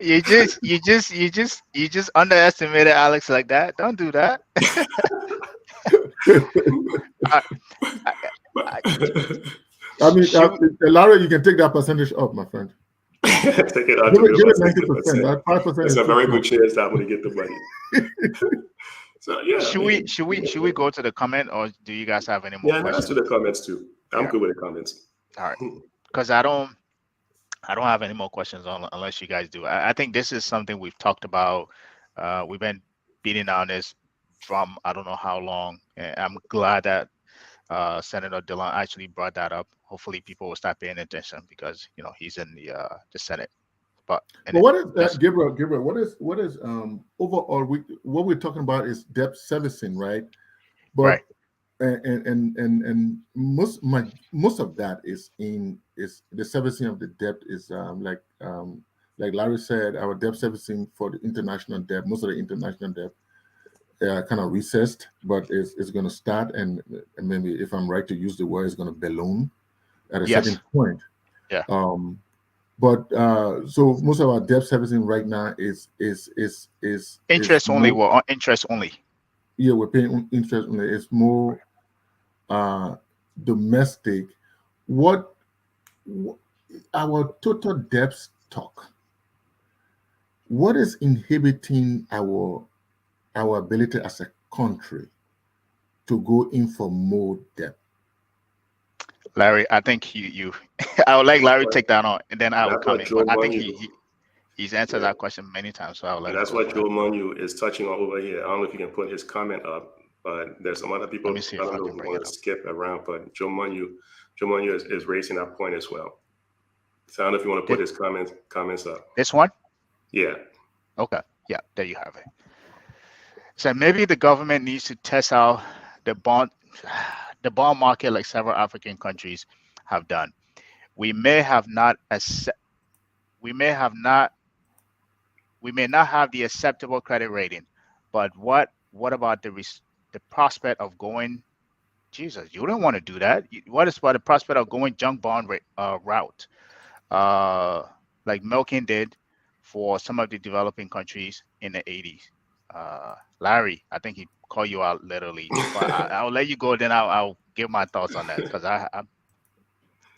S2: You just underestimated Alex like that. Don't do that.
S1: Larry, you can take that percentage up, my friend.
S3: Take it up
S1: give
S3: to
S1: it 90%. That 5%
S3: There's a very good chance that I'm going to get the money. So yeah.
S2: Should we go to the comment, or do you guys have any more questions?
S3: Let's do the comments too. I'm good with the comments.
S2: All right, because I don't have any more questions unless you guys do. I think this is something we've talked about. We've been beating on this drum I don't know how long, and I'm glad that Senator Dillon actually brought that up. Hopefully, people will start paying attention because he's in the Senate. But
S1: what is Gabriel? What is overall? What we're talking about is debt servicing, right? But
S2: right.
S1: And most of that is the servicing of the debt is like Larry said, our debt servicing for the international debt. Most of the international debt kind of recessed, but it's going to start, and maybe if I'm right to use the word, it's going to balloon at a certain point.
S2: Yeah.
S1: But so most of our debt servicing right now is
S2: interest only. Well, interest only.
S1: Yeah, we're paying interest only. It's more domestic. What our total debt stock? What is inhibiting our ability as a country to go in for more debt?
S2: Larry, I think you I would like Larry to take that on, and then I will come in. But I think he's answered that question many times, so I'll let.
S3: That's what Joe Monu is touching on over here. I don't know if you can put his comment up, but there's some other people.
S2: Let me see if I can bring it up.
S3: Skip around, but Joe Monu is raising that point as well. So I don't know if you want to put his comments up.
S2: This one?
S3: Yeah.
S2: Okay. Yeah, there you have it. So maybe the government needs to test out the bond market like several African countries have done. We may not have the acceptable credit rating, but what about the prospect of going? Jesus, you don't want to do that. What is about the prospect of going junk bond route, like Milken did for some of the developing countries in the 80s? Larry, I think he called you out literally, but I'll let you go. Then I'll give my thoughts on that because I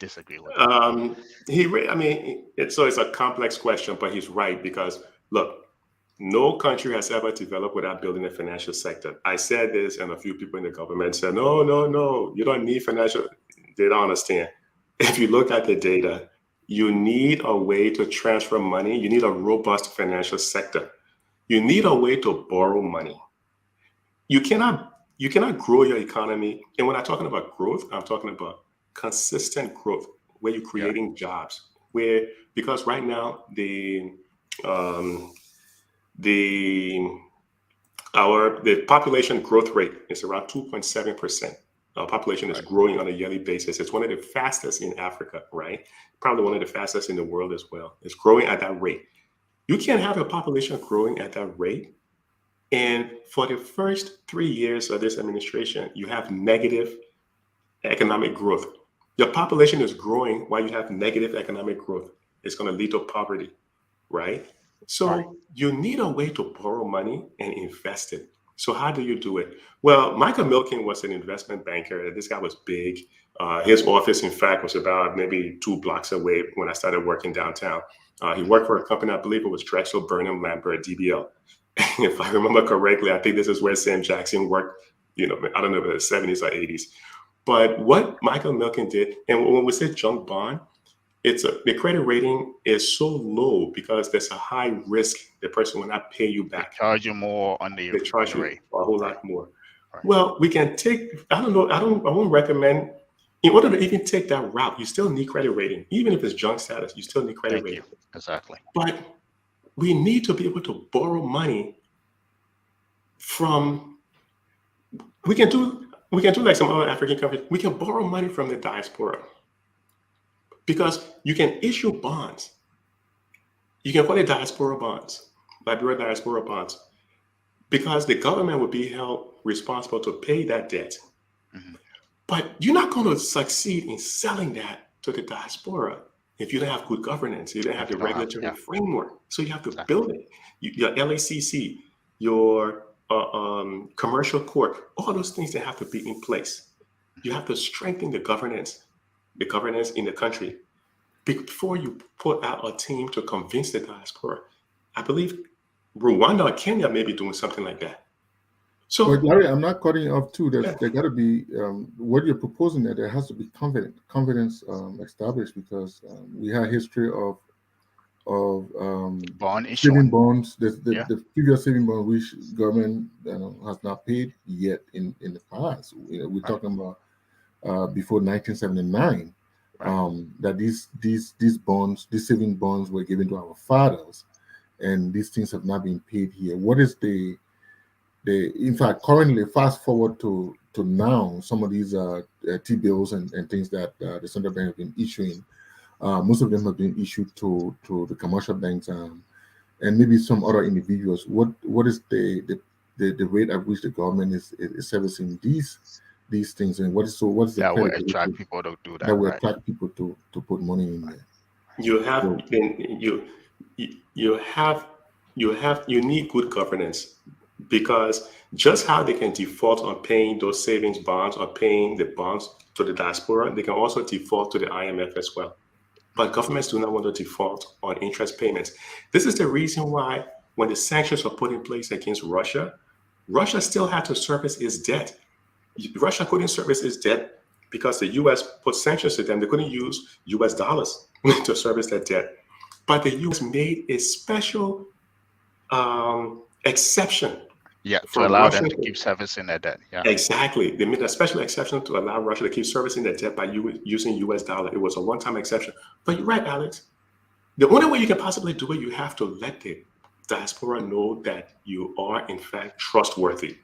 S2: disagree with him.
S3: It's a complex question, but he's right because look, no country has ever developed without building a financial sector. I said this, and a few people in the government said, no, you don't need financial. They don't understand. If you look at the data, you need a way to transfer money. You need a robust financial sector. You need a way to borrow money. You cannot grow your economy. And when I'm talking about growth, I'm talking about consistent growth where you're creating jobs. Because right now the population growth rate is around 2.7%. Our population is growing on a yearly basis. It's one of the fastest in Africa, right? Probably one of the fastest in the world as well. It's growing at that rate. You can't have a population growing at that rate. And for the first 3 years of this administration, you have negative economic growth. Your population is growing while you have negative economic growth. It's going to lead to poverty, right? So you need a way to borrow money and invest it. So how do you do it? Well, Michael Milken was an investment banker. This guy was big. His office, in fact, was about maybe 2 blocks away when I started working downtown. He worked for a company, I believe it was Drexel, Burnham, Lambert, DBL. If I remember correctly, I think this is where Sam Jackson worked, I don't know if it was the 70s or 80s. But what Michael Milken did, and when we say junk bond, the credit rating is so low because there's a high risk the person will not pay you back.
S2: They charge you more on the
S3: They charge you
S2: rate.
S3: a whole lot more.
S2: Right.
S3: Well, we can I won't recommend, in order to even take that route, you still need credit rating. Even if it's junk status, you still need credit rating.
S2: Exactly.
S3: But we need to be able to borrow money from. We can do like some other African countries. We can borrow money from the diaspora because you can issue bonds. You can call it diaspora bonds, Liberia diaspora bonds, because the government would be held responsible to pay that debt.
S2: Mhm.
S3: But you're not going to succeed in selling that to the diaspora if you don't have good governance. You don't have
S2: If
S3: the
S2: you don't have,
S3: regulatory
S2: yeah,
S3: framework. So you have to
S2: exactly.
S3: build it. Your LACC, your commercial court, all those things that have to be in place. You have to strengthen the governance in the country before you put out a team to convince the diaspora. I believe Rwanda or Kenya may be doing something like that.
S1: But
S3: So
S1: Larry, I'm not cutting you off too.
S3: yeah,
S1: There got to be what you're proposing that there has to be confidence established because we have history of
S2: Bond
S1: saving
S2: issuing.
S1: bonds.
S2: Yeah.
S1: The previous saving bond which government has not paid yet in the past. We're
S2: Right.
S1: talking about before 1979.
S2: Right.
S1: That these bonds, these saving bonds, were given to our fathers, and these things have not been paid here. What is in fact, currently, fast forward to now, some of these T-bills and things that the central bank have been issuing, most of them have been issued to the commercial banks and maybe some other individuals. What is the rate at which the government is servicing these things, and what is the
S2: That will
S1: credit
S2: attract people to do
S1: that
S2: that.
S1: will
S2: Right.
S1: attract people to put money in
S2: Right.
S1: there?
S3: you have
S1: So,
S3: you need good governance because just how they can default on paying those savings bonds or paying the bonds to the diaspora, they can also default to the IMF as well. But governments do not want to default on interest payments. This is the reason why when the sanctions were put in place against Russia, Russia still had to service its debt. Russia couldn't service its debt because the US put sanctions to them. They couldn't use US dollars to service that debt. But the US made a special exception
S2: Yeah. To
S3: for
S2: allow them
S3: Russia.
S2: to keep servicing their debt. Yeah.
S3: Exactly. They made a special exception to allow Russia to keep servicing their debt by using US dollar. It was a one-time exception. But you're right, Alex. The only way you can possibly do it, you have to let the diaspora know that you are, in fact, trustworthy.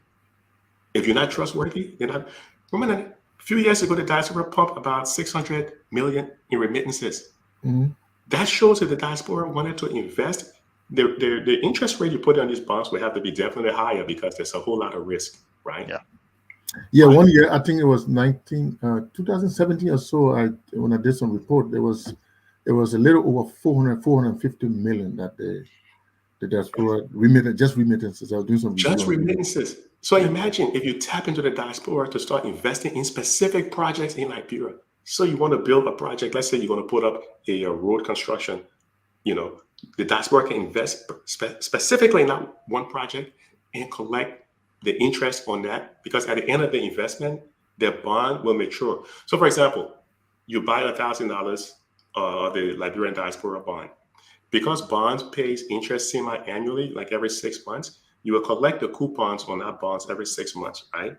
S3: If you're not trustworthy, you're not. Remember, a few years ago, the diaspora pumped about 600 million in remittances.
S1: mhm.
S3: That shows that the diaspora wanted to invest. The interest rate you put on these bonds will have to be definitely higher because there's a whole lot of risk, right?
S2: Yeah.
S1: Yeah,
S3: But
S1: 1 year, I think it was 2017 or so. When I did some report, it was a little over 450 million that the diaspora remittances. I was doing some review
S3: just
S1: on it.
S3: remittances. So
S1: Yeah.
S3: imagine if you tap into the diaspora to start investing in specific projects in Liberia. So you want to build a project. Let's say you want to put up a road construction. You know, the diaspora can invest specifically in that one project and collect the interest on that because at the end of the investment, their bond will mature. So, for example, you buy $1,000 the Liberian diaspora bond. Because bonds pays interest semi-annually, like every 6 months, you will collect the coupons on that bonds every 6 months, right?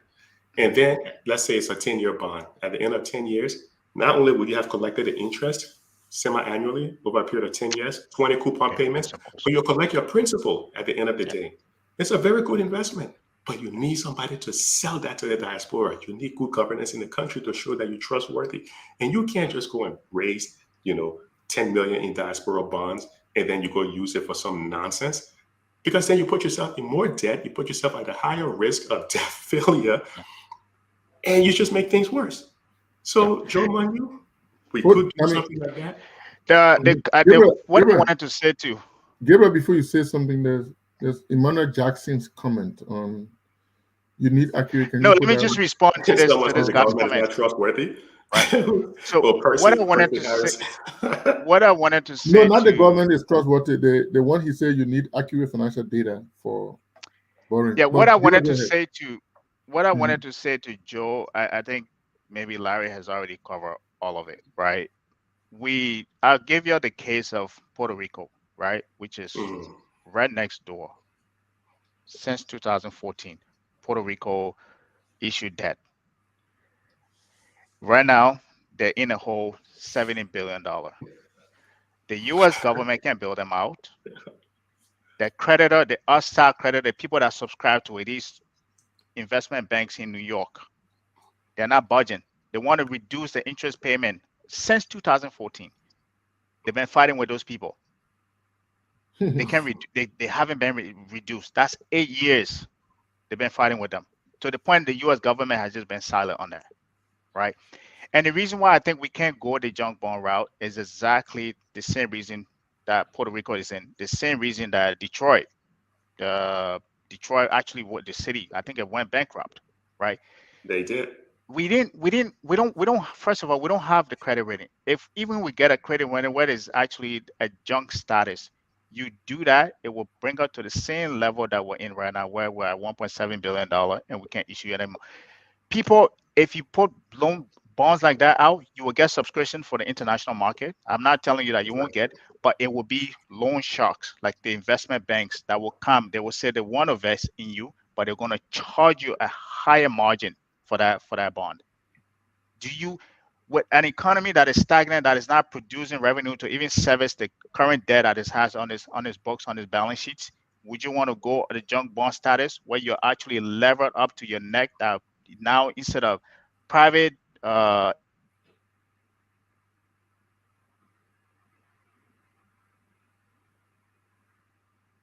S3: And then let's say it's a 10-year bond. At the end of 10 years, not only will you have collected the interest semi-annually over a period of 10 years, 20 coupon
S2: Okay.
S3: payments,
S2: Principles.
S3: but you'll collect your principal at the end of the
S2: Yeah.
S3: day. It's a very good investment, but you need somebody to sell that to the diaspora. You need good governance in the country to show that you're trustworthy. And you can't just go and raise, 10 million in diaspora bonds and then you go use it for some nonsense. Because then you put yourself in more debt, you put yourself at a higher risk of debt failure,
S2: Yeah.
S3: and you just make things worse.
S2: Yeah.
S3: So, Joe Manu, we
S1: But
S3: could do
S1: I mean,
S3: something like that.
S2: What I
S1: Gabriel,
S2: wanted to say too.
S1: Gabriel, before you say something, there's Emmanuel Jackson's comment on you need accurate. Can
S2: No,
S1: you
S2: let
S1: put
S2: me
S1: that
S2: just
S1: on?
S2: respond to
S3: Someone says
S2: this
S3: the
S2: guy's
S3: government is
S2: comment.
S3: not trustworthy.
S2: Right. So
S3: Well,
S2: what I
S3: Percy
S2: wanted to say,
S3: Harris.
S2: what I wanted to
S1: No,
S2: say
S1: not the
S2: to,
S1: government is trustworthy. The one he said you need accurate financial data for borrowing.
S2: yeah,
S1: But Gabriel, go ahead.
S2: what I
S1: Mhm.
S2: wanted to say to Joe, I think maybe Larry has already covered all of it, right? I'll give you the case of Puerto Rico, right, which is
S3: Mm.
S2: right next door. Since 2014, Puerto Rico issued debt. Right now, they're in a hole, $70 billion. The U.S. government can bail them out. the creditor, the us-style creditor, the people that subscribe to it, these investment banks in New York, they're not budging. They want to reduce the interest payment since 2014. They've been fighting with those people. They can they haven't been reduced. That's 8 years they've been fighting with them, to the point the U.S. government has just been silent on that, right? And the reason why I think we can't go the junk bond route is exactly the same reason that Puerto Rico is in, the same reason that Detroit actually, what the city, I think it went bankrupt, right?
S3: They did.
S2: We don't, first of all, we don't have the credit rating. If even we get a credit rating where it's actually a junk status, you do that, it will bring us to the same level that we're in right now, where we're at $1.7 billion and we can't issue it anymore. People, if you put loan bonds like that out, you will get subscription for the international market. I'm not telling you that you won't get, but it will be loan sharks, like the investment banks that will come. They will say they want to invest in you, but they're going to charge you a higher margin for that bond. Do you, with an economy that is stagnant, that is not producing revenue to even service the current debt that it has on his books, on his balance sheets, would you want to go the junk bond status where you're actually levered up to your neck, that now instead of private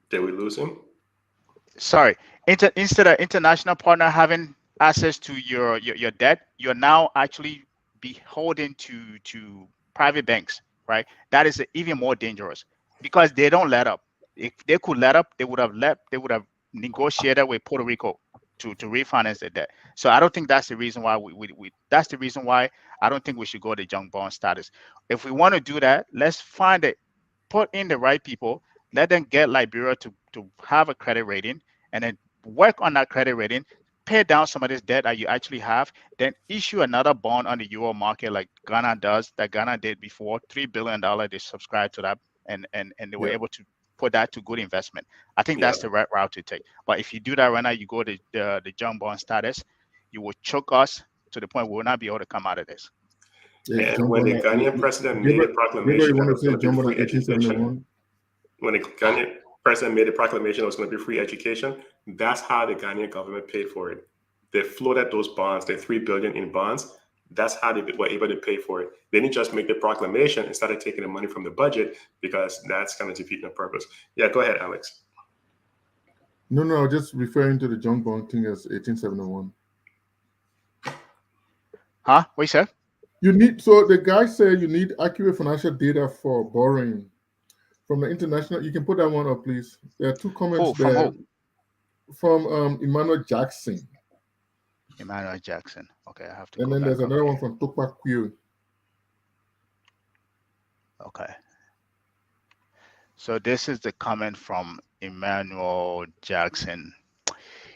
S3: Did we lose him?
S2: sorry, instead of international partner having access to your debt, you're now actually beholden to private banks, right? That is even more dangerous because they don't let up. If they could let up, they would have negotiated with Puerto Rico to refinance the debt. So I don't think that's the reason why we that's the reason why I don't think we should go to junk bond status. If we want to do that, let's find it, put in the right people, let them get Liberia to have a credit rating, and then work on that credit rating, pay down some of this debt that you actually have, then issue another bond on the Euro market like Ghana does, that Ghana did before, $3 billion. They subscribed to that, and they were
S1: Yeah.
S2: able to put that to good investment. I think
S3: Yeah.
S2: that's the right route to take. But if you do that right now, you go to the junk bond status, you will choke us to the point we will not be able to come out of this.
S1: Yeah,
S3: And
S1: jump
S3: when
S1: on
S3: the
S1: that.
S3: Ghanaian president made
S1: Gabriel,
S3: a
S1: Gabriel,
S3: proclamation
S1: you
S3: that
S1: want
S3: it
S1: to
S3: was
S1: say
S3: going to be
S1: jump on
S3: free
S1: that
S3: education,
S1: 1871?
S3: when the Ghanaian president made a proclamation it was going to be free education, that's how the Ghanaian government paid for it. They floated those bonds, the $3 billion in bonds. That's how they were able to pay for it. They didn't just make the proclamation and started taking the money from the budget, because that's kind of defeating the purpose. Yeah, go ahead, Alex.
S1: No, just referring to the junk bond thing as 1871.
S2: Huh? What you said?
S1: You need, so the guy said you need accurate financial data for borrowing from the international. You can put that one up, please. There are two comments
S2: Who? From
S1: there
S2: who?
S1: from Emmanuel Jackson,
S2: Emmanuel Jackson. Okay, I have to
S1: and
S2: go
S1: then there's
S2: back up
S1: another one
S2: here.
S1: from Tukpa Q.
S2: Okay. So this is the comment from Emmanuel Jackson.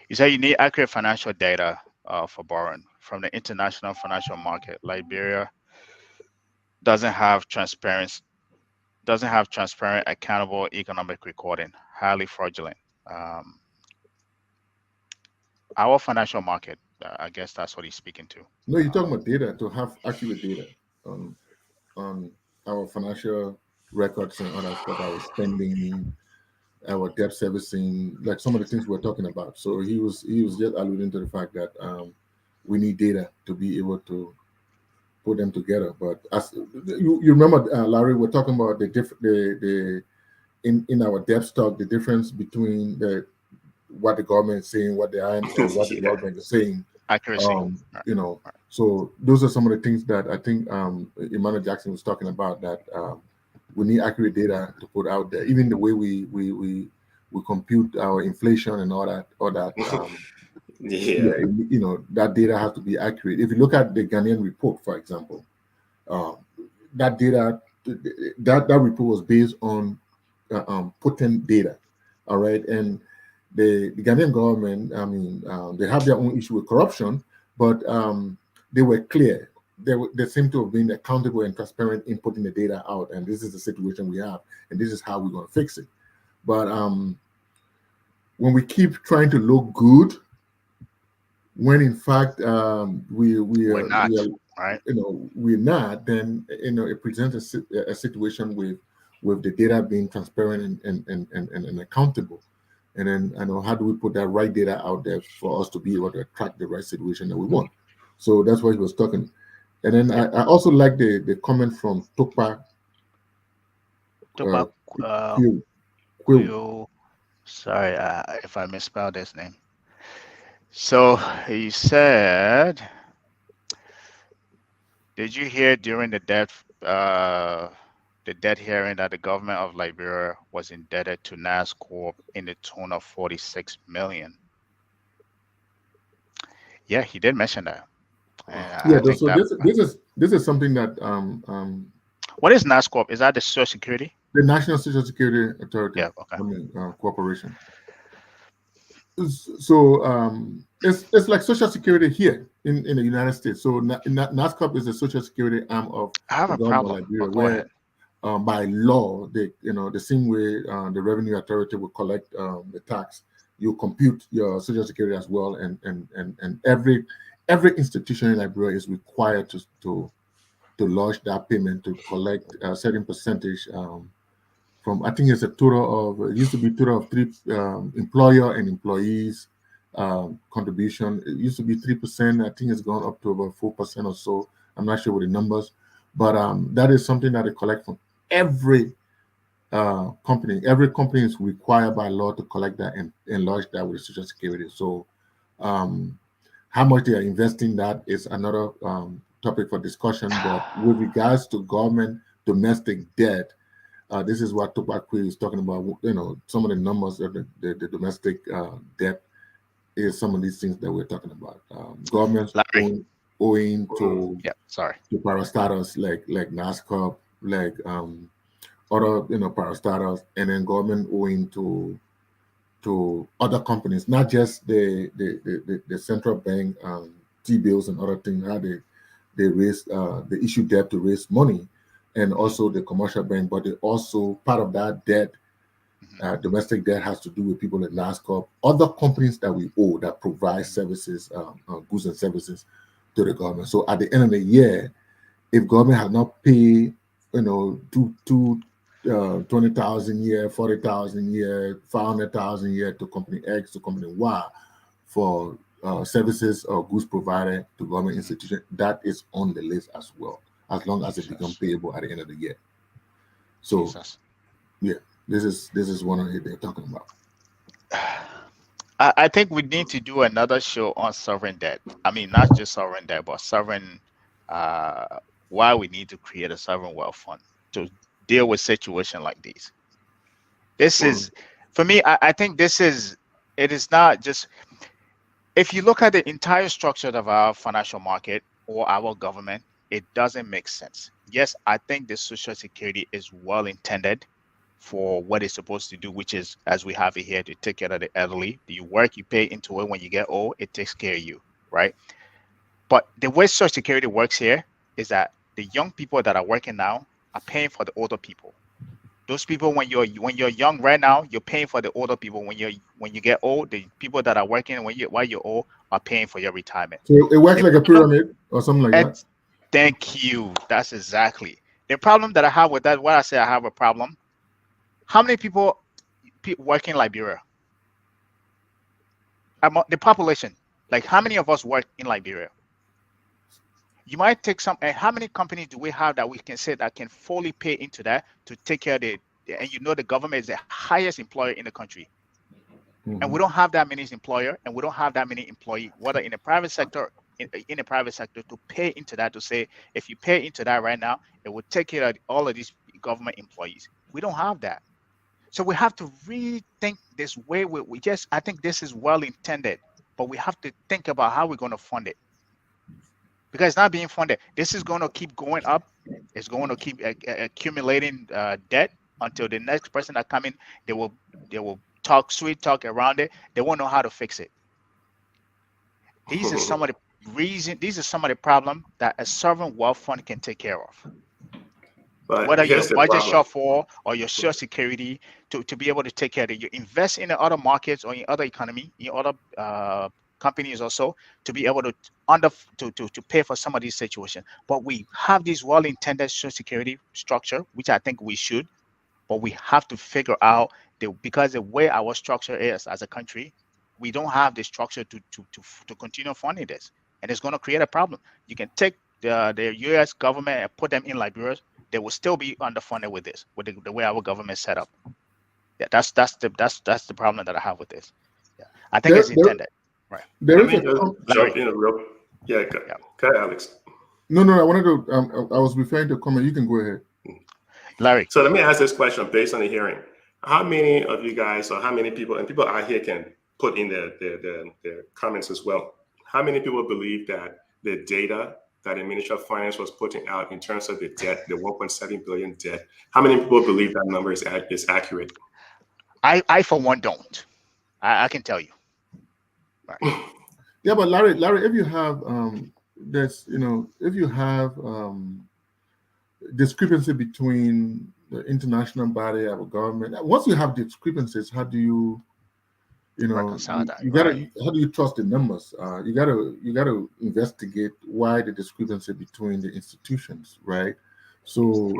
S2: You say you need accurate financial data for borrowing from the international financial market. Liberia doesn't have transparent, accountable economic recording. Highly fraudulent. Um, our financial market. I guess that's what he's speaking to.
S1: No, you're talking about data, to have accurate data on our financial records and other stuff, our spending, our debt servicing, like some of the things we're talking about. So he was just alluding to the fact that we need data to be able to put them together. But as you remember, Larry, we're talking about the in our debt stock, the difference between what the government is saying, what the IMF and what the
S3: Yeah.
S1: World Bank is saying.
S2: Accuracy. Right.
S1: You know, so those are some of the things that I think Emmanuel Jackson was talking about, that we need accurate data to put out there. Even the way we compute our inflation and all that.
S3: Yeah.
S1: You know, that data has to be accurate. If you look at the Ghanaian report, for example, that data, that report was based on potent data. All right, and the Ghanaian government, I mean, they have their own issue with corruption, but they were clear. They seem to have been accountable and transparent in putting the data out, and this is the situation we have, and this is how we're going to fix it. But when we keep trying to look good, when in fact
S2: We're not.
S1: we are,
S2: Right.
S1: you know, we're not, then, you know, it presents a situation with with the data being transparent and accountable. And then how do we put that right data out there for us to be able to attract the right situation that we want? So that's what he was talking. And then I also like the comment from Tokpa uh,
S2: Tupac, uh,
S1: Quill. Quill.
S2: Quill, sorry if I misspelled his name. So he said, did you hear during the debt hearing that the government of Liberia was indebted to NAS Corp in the tune of 46 million? Yeah, he did mention that. And
S1: Yeah.
S2: I think
S1: So
S2: that,
S1: this is something that
S2: what is NAS Corp? Is that the Social Security?
S1: the National Social Security Authority,
S2: Yeah, okay.
S1: corporation. So it's like Social Security here in the United States. So NASCOP is the Social Security arm of
S2: I have
S1: the
S2: a
S1: government of
S2: problem,
S1: Liberia,
S2: but go
S1: where
S2: ahead.
S1: by law, they the same way the Revenue Authority will collect the tax, you compute your Social Security as well, and every institution in Liberia is required to lodge that payment to collect a certain percentage. From I think it's a total of it used to be total of three employer and employees contribution. It used to be 3%. I think it's gone up to about 4% or so. I'm not sure what the numbers, but that is something that they collect from every company. Every company is required by law to collect that and lodge that with Social Security. So um, how much they are investing that is another topic for discussion. But with regards to government domestic debt, this is what Tobacco is talking about. Some of the numbers of the domestic debt is some of these things that we're talking about. Governments
S2: Larry.
S1: owing to
S2: Yeah, sorry.
S1: parastatals like NASCOP, like other parastatals, and then government owing to other companies, not just the central bank T-bills and other things. How they raise they issue debt to raise money, and
S2: Mhm,
S1: also the commercial bank, but they also part of that debt,
S2: mhm,
S1: domestic debt, has to do with people at NASCOP, other companies that we owe that provide
S2: mhm.
S1: services, goods and services to the government. So at the end of the year, if government has not paid, two 20,000 year, 40,000 year, 500,000 year to company X to company Y for services or goods provided to government
S2: Mhm.
S1: institution, that is on the list as well, as long as it becomes
S2: Jesus,
S1: payable at the end of the year. So
S2: Jesus.
S1: yeah, this is one of it they're talking about.
S2: I think we need to do another show on sovereign debt. I mean, not just sovereign debt, but sovereign. Uh, why we need to create a sovereign wealth fund to deal with situation like these. This
S3: Hmm.
S2: is, for me. I think this is. It is not just. If you look at the entire structure of our financial market or our government, it doesn't make sense. Yes, I think the Social Security is well intended for what it's supposed to do, which is, as we have it here, to take care of the elderly. You work, you pay into it. When you get old, it takes care of you, right? But the way Social Security works here is that the young people that are working now are paying for the older people. Those people, when you're young right now, you're paying for the older people. When you get old, the people that are working while you're old are paying for your retirement.
S1: So it works
S2: The
S1: like a
S2: problem,
S1: pyramid or something like that.
S2: it's, thank you. That's exactly the problem that I have with that. What I say, I have a problem. How many people work in Liberia? The population. Like, how many of us work in Liberia? You might take some. And how many companies do we have that we can say that can fully pay into that to take care of the? And the government is the highest employer in the country, and we
S1: Mhm.
S2: don't have that many employer, and we don't have that many employee, whether in the private sector, in the private sector, to pay into that, to say, if you pay into that right now, it would take care of all of these government employees. We don't have that. So we have to rethink this way. We just, I think this is well intended, but we have to think about how we're going to fund it, because it's not being funded. This is going to keep going up. It's going to keep accumulating debt until the next person that come in, they will talk sweet talk around it. They won't know how to fix it. These are some of the reason. These are some of the problem that a sovereign wealth fund can take care of.
S3: But
S2: Whether your
S3: here's the
S2: budget
S3: problem.
S2: shortfall or your social security, to be able to take care of it. You invest in the other markets or in other economy, in other companies also, to be able to to pay for some of these situations. But we have this well-intended social security structure, which I think we should. but we have to figure out because the way our structure is as a country, we don't have the structure to continue funding this, and it's going to create a problem. You can take the U.S. government and put them in Liberia, they will still be underfunded with this, with the way our government is set up. Yeah, that's the problem that I have with this. Yeah, I think it's intended. Right.
S1: There
S3: Let
S1: is
S3: me
S1: a
S3: just jump in real. Yeah, go ahead, Alex.
S1: No, I wanted to. I was referring to a comment. You can go ahead.
S2: Larry.
S3: So let me ask this question based on the hearing. How many of you guys, or how many people, and people out here can put in their comments as well. How many people believe that the data that the Ministry of Finance was putting out in terms of the debt, the 1.7 billion debt, how many people believe that number is accurate?
S2: I for one don't. I can tell you.
S1: Right. Yeah, but Larry, if you have if you have discrepancy between the international body of a government, once you have discrepancies, how do you
S2: reconcile that?
S1: How do you trust the numbers? You gotta investigate why the discrepancy between the institutions, right? So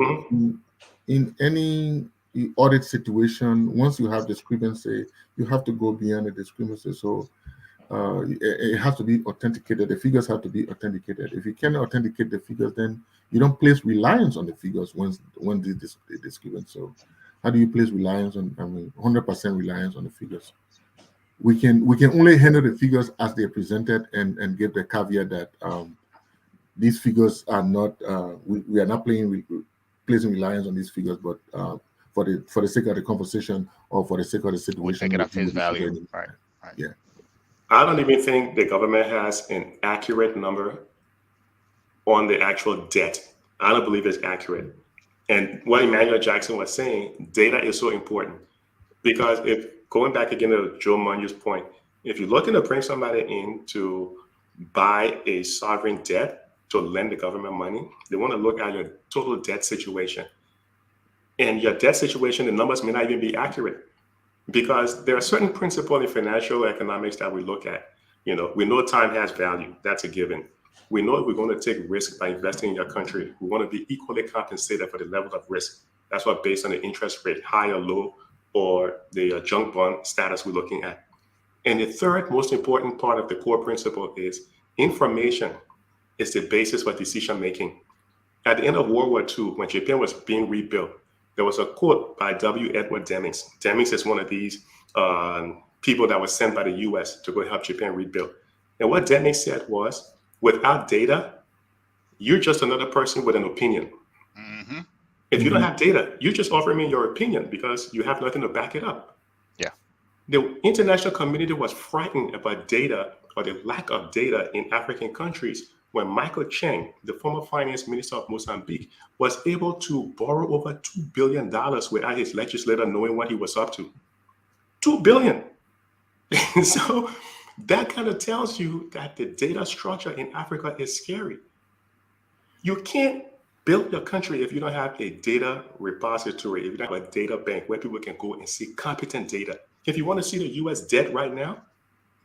S1: in any audit situation, once you have discrepancy, you have to go beyond the discrepancy. So it has to be authenticated. The figures have to be authenticated. If you cannot authenticate the figures, then you don't place reliance on the figures when this is given. So how do you place reliance on? 100% reliance on the figures. We can only handle the figures as they're presented and give the caveat that these figures are not. We are not placing reliance on these figures, but for the sake of the conversation or for the sake of the situation,
S2: we take it at face value. Right.
S1: Yeah.
S3: I don't even think the government has an accurate number on the actual debt. I don't believe it's accurate. And what Emmanuel Jackson was saying, data is so important because if going back again to Joe Munyu's point, if you're looking to bring somebody in to buy a sovereign debt to lend the government money, they want to look at your total debt situation. And your debt situation, the numbers may not even be accurate. Because there are certain principles in financial economics that we look at. We know time has value. That's a given. We know if we're going to take risk by investing in your country, we want to be equally compensated for the level of risk. That's what based on the interest rate, high or low, or the junk bond status we're looking at. And the third most important part of the core principle is information is the basis for decision making. At the end of World War II, when Japan was being rebuilt, there was a quote by W. Edward Demings. Demings is one of these people that was sent by the U.S. to go help Japan rebuild. And what Demings said was, without data, you're just another person with an opinion.
S2: Mm-hmm.
S3: If you don't have data, you just offer me your opinion because you have nothing to back it up.
S2: Yeah.
S3: The international community was frightened about data or the lack of data in African countries when Michael Cheng, the former finance minister of Mozambique, was able to borrow over $2 billion without his legislator knowing what he was up to. $2 billion. So that kind of tells you that the data structure in Africa is scary. You can't build your country if you don't have a data repository, if you don't have a data bank where people can go and see competent data. If you want to see the US debt right now,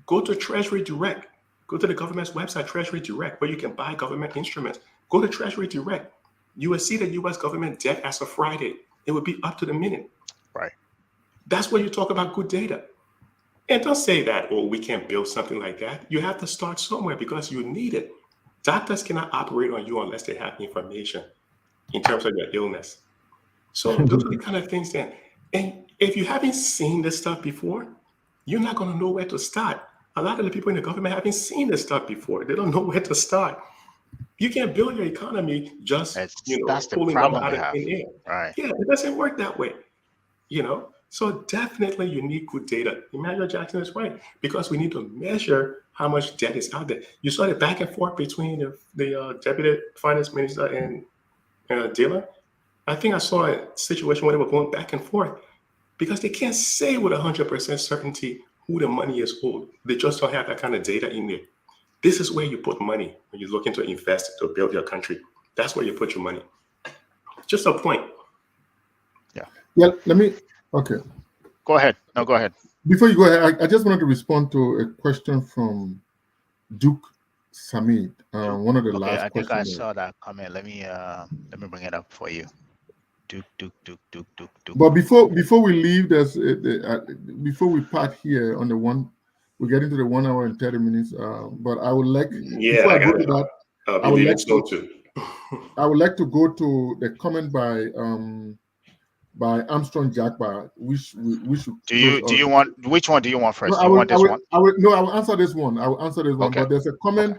S3: go to Treasury Direct. Go to the government's website, Treasury Direct, where you can buy government instruments. Go to Treasury Direct. You will see the U.S. government debt as of Friday. It will be up to the minute.
S2: Right.
S3: That's where you talk about good data. And don't say that, we can't build something like that. You have to start somewhere because you need it. Doctors cannot operate on you unless they have information in terms of your illness. So those are the kind of things that, and if you haven't seen this stuff before, you're not going to know where to start. A lot of the people in the government haven't seen this stuff before. They don't know where to start. You can't build your economy just,
S2: that's the
S3: pulling
S2: problem
S3: them out
S2: we
S3: of
S2: have.
S3: thin air.
S2: Right.
S3: Yeah, it doesn't work that way. So definitely you need good data. Emmanuel Jackson is right because we need to measure how much debt is out there. You saw the back and forth between the deputy finance minister and Dillon. I think I saw a situation where they were going back and forth because they can't say with 100% certainty who the money is owed. They just don't have that kind of data in there. This is where you put money when you're looking to invest to build your country. That's where you put your money. Just a point.
S1: Yeah, okay.
S2: Go ahead. No, go ahead.
S1: Before you go ahead, I just wanted to respond to a question from Duke Samid, one of the last questions.
S2: I think I saw that comment. Let me bring it up for you.
S1: But before we leave, before we part here on the one, we get into the 1 hour and 30 minutes. But I would like,
S3: Yeah,
S1: before
S3: I
S1: I go
S3: got
S1: to that,
S3: I'll be
S1: I would
S3: leaving
S1: like
S3: soon
S1: to
S3: too.
S1: I would like to go to the comment by Armstrong Jackbar, which we should
S2: Do
S1: close
S2: you
S1: on.
S2: want, which one do you want
S1: No,
S2: first? Do you want this one?
S1: no, I will answer this one. I will answer this one.
S2: Okay.
S1: But there's a
S2: Okay.
S1: comment.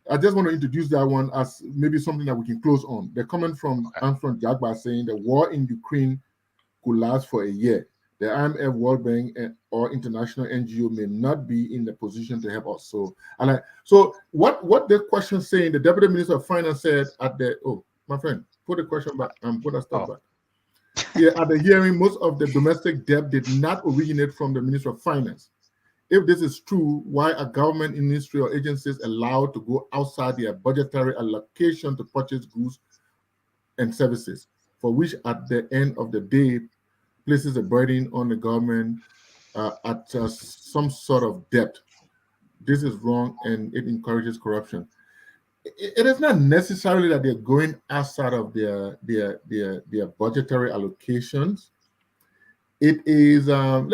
S1: I just want to introduce that one as maybe something that we can close on. The comment from
S2: Okay.
S1: Armstrong Jackbar saying the war in Ukraine could last for a year. The IMF, World Bank, or international NGO may not be in the position to help us. So, what the question saying? The Deputy Minister of Finance said at the my friend, put the question back and put that stuff back. Yeah, at the hearing, most of the domestic debt did not originate from the Ministry of Finance. If this is true, why are government ministry or agencies allowed to go outside their budgetary allocation to purchase goods and services, for which at the end of the day places a burden on the government at some sort of debt? This is wrong and it encourages corruption. It is not necessarily that they're going outside of their budgetary allocations. It is how,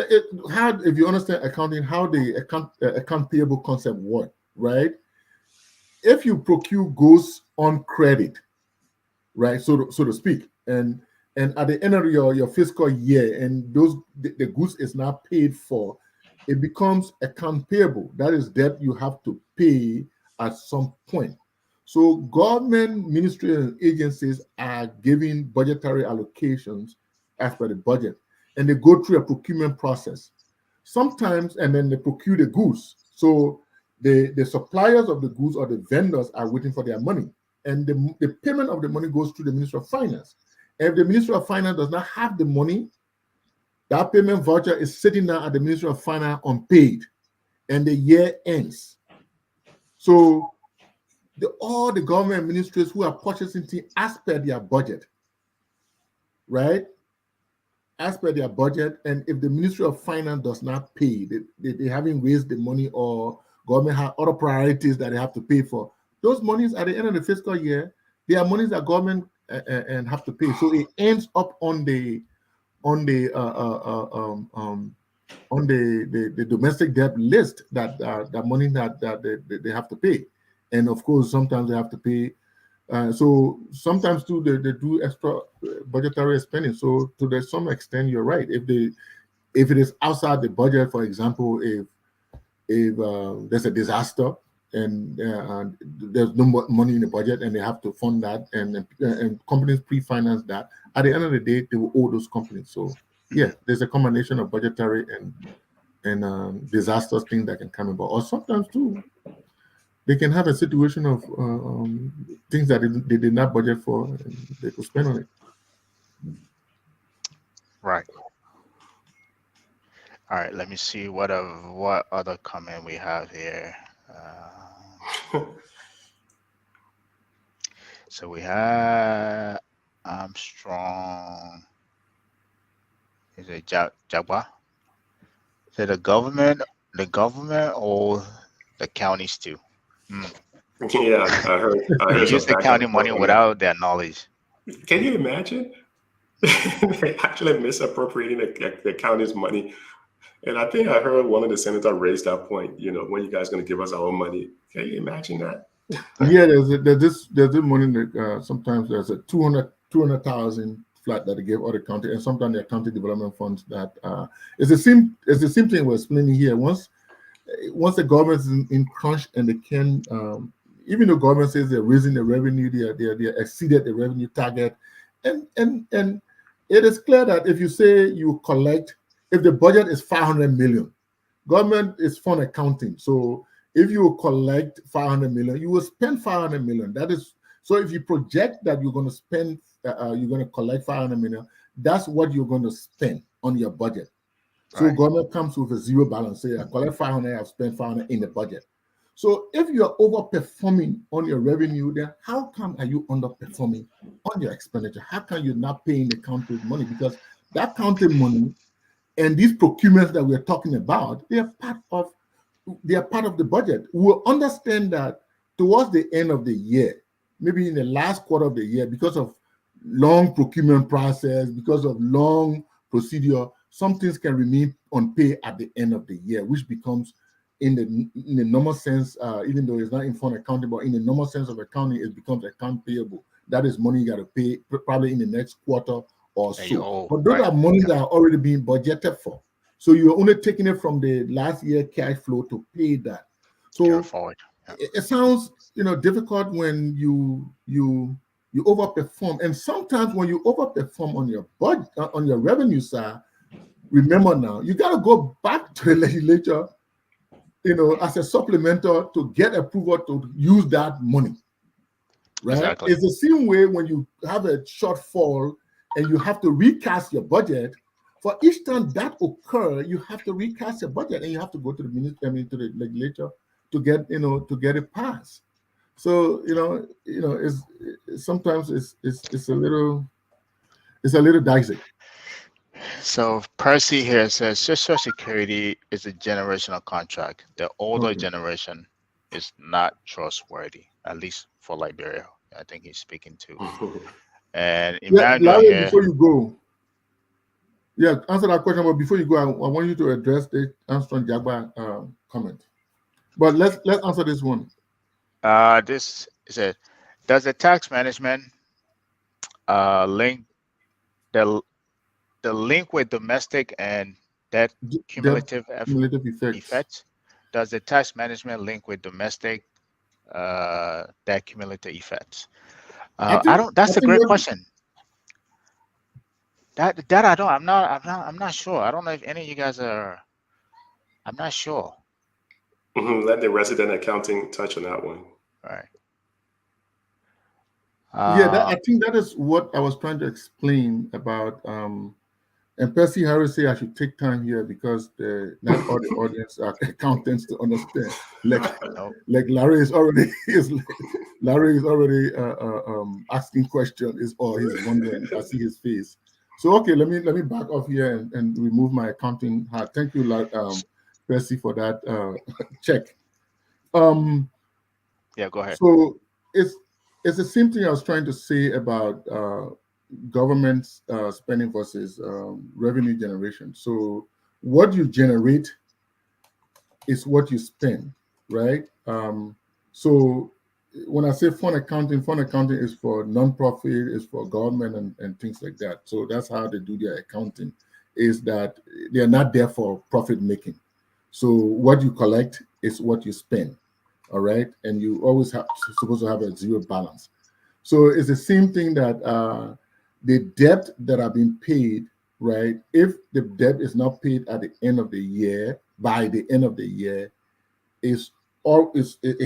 S1: if you understand accounting, how the account payable concept work, right? If you procure goods on credit, right, so to speak, and at the end of your fiscal year, and the goods is not paid for, it becomes account payable. That is debt you have to pay at some point. So government ministries and agencies are giving budgetary allocations as per the budget, and they go through a procurement process. Sometimes, and then they procure the goods. So the suppliers of the goods or the vendors are waiting for their money, and the payment of the money goes to the Ministry of Finance. If the Ministry of Finance does not have the money, that payment voucher is sitting now at the Ministry of Finance unpaid, and the year ends. So all the government ministries who are purchasing things as per their budget, right? As per their budget, and if the Ministry of Finance does not pay, they haven't raised the money, or government have other priorities that they have to pay for, those monies at the end of the fiscal year, they are monies that government and have to pay. So it ends up on the domestic debt list, that money that they have to pay. And of course, sometimes they have to pay. So sometimes too, they do extra budgetary spending. So to some extent, you're right. If it is outside the budget, for example, if there's a disaster and there's no money in the budget and they have to fund that, and companies pre-finance that, at the end of the day, they will owe those companies. So yeah, there's a combination of budgetary and disastrous things that can come about. Or sometimes too, they can have a situation of things that they did not budget for, and they could spend on it.
S2: Right. All right. Let me see what other comment we have here. So we have Armstrong. Is it Jaguar? Is it the government or the counties too?
S3: Yeah, I heard.
S2: They use the county money without their knowledge.
S3: Can you imagine? They actually misappropriating the county's money. And I think I heard one of the senators raise that point. When you guys going to give us our own money? Can you imagine that?
S1: Yeah, there's this money that sometimes there's a 200,000 flat that they give other county, and sometimes they're county development funds that it's the same thing we're explaining here. Once the government is in crunch and they can, even though government says they're raising the revenue, they exceeded the revenue target, and it is clear that if you say you collect, if the budget is 500 million, government is fund accounting. So if you collect 500 million, you will spend 500 million. That is, so if you project that you're going to spend, you're going to collect 500 million, that's what you're going to spend on your budget. So right. Government comes with a zero balance. Say, I collect 500, I've spent 500 in the budget. So if you're overperforming on your revenue, then how come are you underperforming on your expenditure? How come you're not paying the county money? Because that county money and these procurements that we're talking about, they are part of the budget. We'll understand that towards the end of the year, maybe in the last quarter of the year, because of long procurement process, because of long procedure, some things can remain unpaid at the end of the year, which becomes, in the normal sense, even though it's not in fund accounting, but in the normal sense of accounting, it becomes account payable. That is money you got to pay probably in the next quarter or so. But those are money that are already being budgeted for. So you're only taking it from the last year cash flow to pay that. So it sounds, difficult when you overperform. And sometimes when you overperform on your budget, on your revenue side, remember now, you got to go back to the legislature, as a supplemental to get approval to use that money. Right?
S2: Exactly.
S1: It's the same way when you have a shortfall and you have to recast your budget. For each time that occurs, you have to recast your budget and you have to go to the to the legislature to get it passed. So it's sometimes it's a little dicey.
S2: So Percy here says Social Security is a generational contract. The older generation is not trustworthy, at least for Liberia. I think he's speaking to. And Emmanuel
S1: Larry,
S2: here.
S1: before you go, answer that question. But before you go, I want you to address the Armstrong Jagba comment. But let's answer this one.
S2: This is it. Does the tax management link the link with domestic and debt cumulative effects? Does the tax management link with domestic debt cumulative effects? That's a great question. That I don't. I'm not sure. I don't know if any of you guys are. I'm not sure.
S3: Let the resident accounting touch on that one.
S2: Right.
S1: I think that is what I was trying to explain about. And Percy Harris say I should take time here because not all the audience are accountants to understand. Like Larry is already asking questions, or he's wondering. I see his face. So okay, let me back off here and remove my accounting hat. Thank you, Percy, for that check.
S2: Go ahead.
S1: So it's the same thing I was trying to say about government spending versus revenue generation. So what you generate is what you spend, right? So when I say fund accounting is for non-profit, is for government and things like that. So that's how they do their accounting, is that they are not there for profit making. So what you collect is what you spend, all right? And you always supposed to have a zero balance. So it's the same thing that the debt that are being paid, right? If the debt is not paid at the end of the year, by the end of the year, it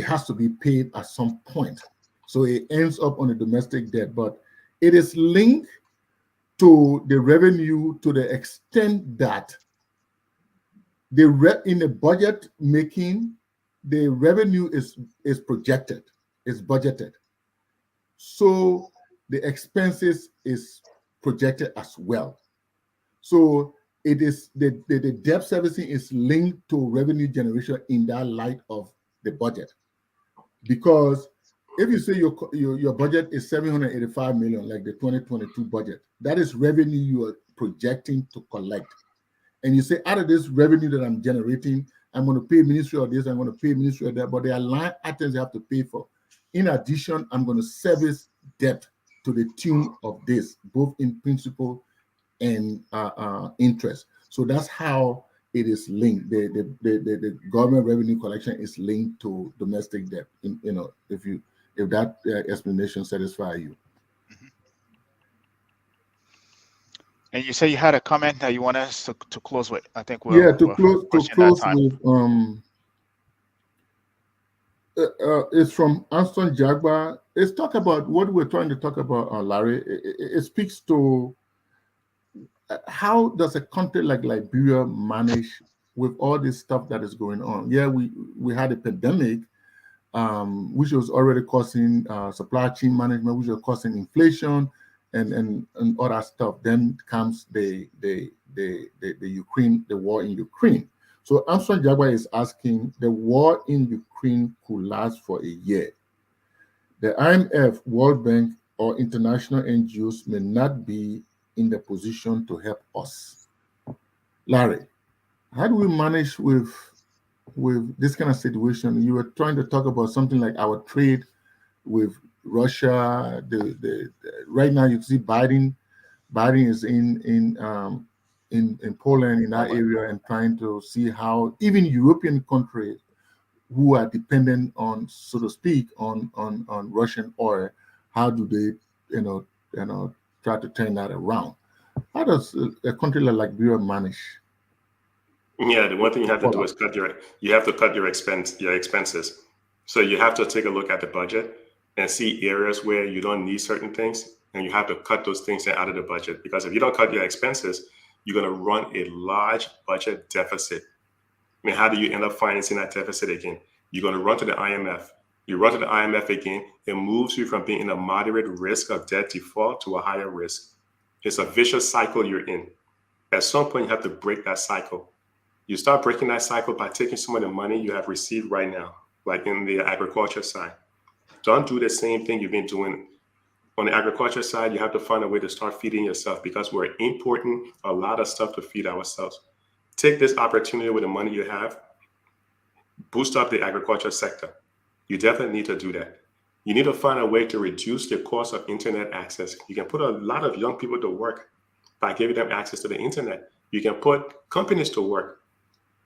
S1: has to be paid at some point. So it ends up on the domestic debt, but it is linked to the revenue to the extent that in the budget making, the revenue is projected, is budgeted. So the expenses is projected as well. So it is the debt servicing is linked to revenue generation in that light of the budget. Because if you say your budget is 785 million, like the 2022 budget, that is revenue you are projecting to collect. And you say, out of this revenue that I'm generating, I'm going to pay ministry of this, I'm going to pay ministry of that, but there are line items you have to pay for. In addition, I'm going to service debt to the tune of this, both in principle and interest. So that's how it is linked. The government revenue collection is linked to domestic debt. If that explanation satisfies you.
S2: And you say you had a comment that you want us to close with. I think
S1: to close with it's from Armstrong Jagba. It's talk about what we're trying to talk about, Larry. It speaks to how does a country like Liberia manage with all this stuff that is going on. Yeah, we had a pandemic, which was already causing supply chain management, which was causing inflation and all that stuff. Then comes the war in Ukraine. So Armstrong Jagba is asking, the war in Ukraine could last for a year. The IMF, World Bank, or international NGOs may not be in the position to help us. Larry, how do we manage with this kind of situation? You were trying to talk about something like our trade with Russia. The right now you see Biden is in Poland, in that area, and trying to see how even European countries who are dependent on, so to speak, on Russian oil, how do they try to turn that around? How does a country like Liberia manage?
S3: Yeah, the one thing you have to do
S1: Follow.
S3: is cut your expenses. So you have to take a look at the budget and see areas where you don't need certain things, and you have to cut those things out of the budget. Because if you don't cut your expenses, you're going to run a large budget deficit. I mean, how do you end up financing that deficit again? You're going to run to the IMF. You run to the IMF again, it moves you from being in a moderate risk of debt default to a higher risk. It's a vicious cycle you're in. At some point, you have to break that cycle. You start breaking that cycle by taking some of the money you have received right now, like in the agriculture side. Don't do the same thing you've been doing. On the agriculture side, you have to find a way to start feeding yourself, because we're importing a lot of stuff to feed ourselves. Take this opportunity with the money you have, boost up the agriculture sector. You definitely need to do that. You need to find a way to reduce the cost of internet access. You can put a lot of young people to work by giving them access to the internet. You can put companies to work.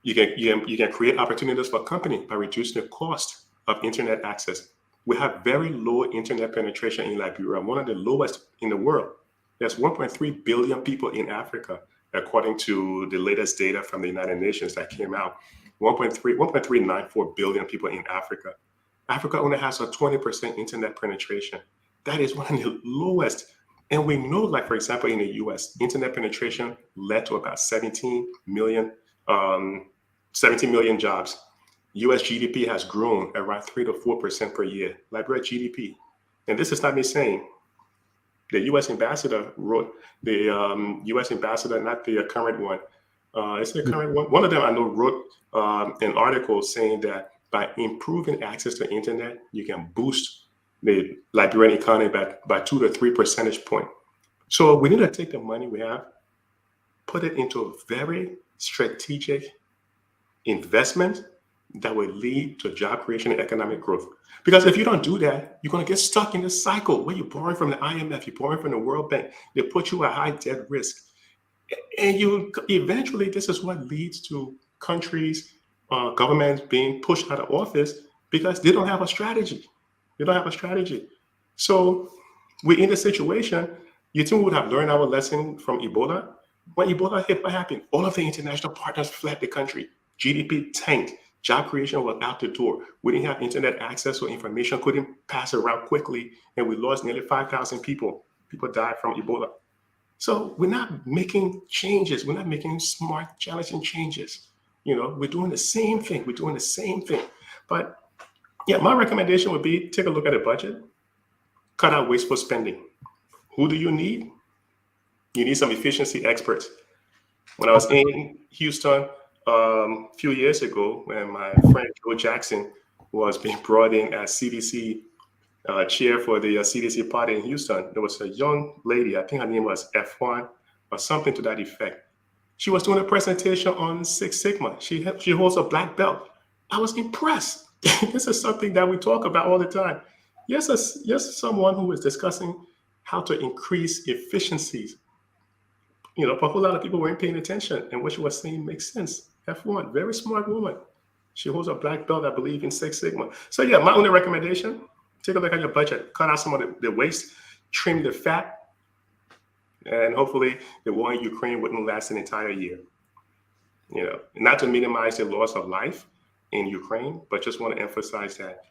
S3: You can create opportunities for companies by reducing the cost of internet access. We have very low internet penetration in Liberia, one of the lowest in the world. There's 1.3 billion people in Africa, according to the latest data from the United Nations that came out. 1.394 billion people in Africa. Africa only has a 20% internet penetration. That is one of the lowest. And we know, like, for example, in the US, internet penetration led to about 17 million jobs. US GDP has grown around 3 to 4% per year. Liberia GDP. And this is not me saying. The US ambassador wrote, the US ambassador, not the current one. It's the current one. One of them I know wrote an article saying that by improving access to internet, you can boost the Liberian economy by 2 to 3 percentage points. So we need to take the money we have, put it into a very strategic investment that will lead to job creation and economic growth. Because if you don't do that, you're going to get stuck in this cycle where you're borrowing from the IMF, you're borrowing from the World Bank. They put you at high debt risk. And you eventually, this is what leads to countries, governments being pushed out of office because they don't have a strategy. They don't have a strategy. So we're in a situation, you think we would have learned our lesson from Ebola? When Ebola hit, what happened? All of the international partners fled the country. GDP tanked. Job creation was out the door. We didn't have internet access, so information couldn't pass around quickly, and we lost nearly 5,000 people. People died from Ebola. So we're not making changes. We're not making smart, challenging changes. We're doing the same thing. But yeah, my recommendation would be take a look at the budget, cut out wasteful spending. Who do you need? You need some efficiency experts. When I was in Houston a few years ago, when my friend Joe Jackson was being brought in as CDC chair for the CDC party in Houston, there was a young lady, I think her name was F1 or something to that effect. She was doing a presentation on Six Sigma. She holds a black belt. I was impressed. This is something that we talk about all the time. Yes, someone who is discussing how to increase efficiencies. But a whole lot of people weren't paying attention, and what she was saying makes sense. F1, very smart woman. She holds a black belt, I believe, in Six Sigma. So yeah, my only recommendation, take a look at your budget, cut out some of the waste, trim the fat, and hopefully the war in Ukraine wouldn't last an entire year. Not to minimize the loss of life in Ukraine, but just want to emphasize that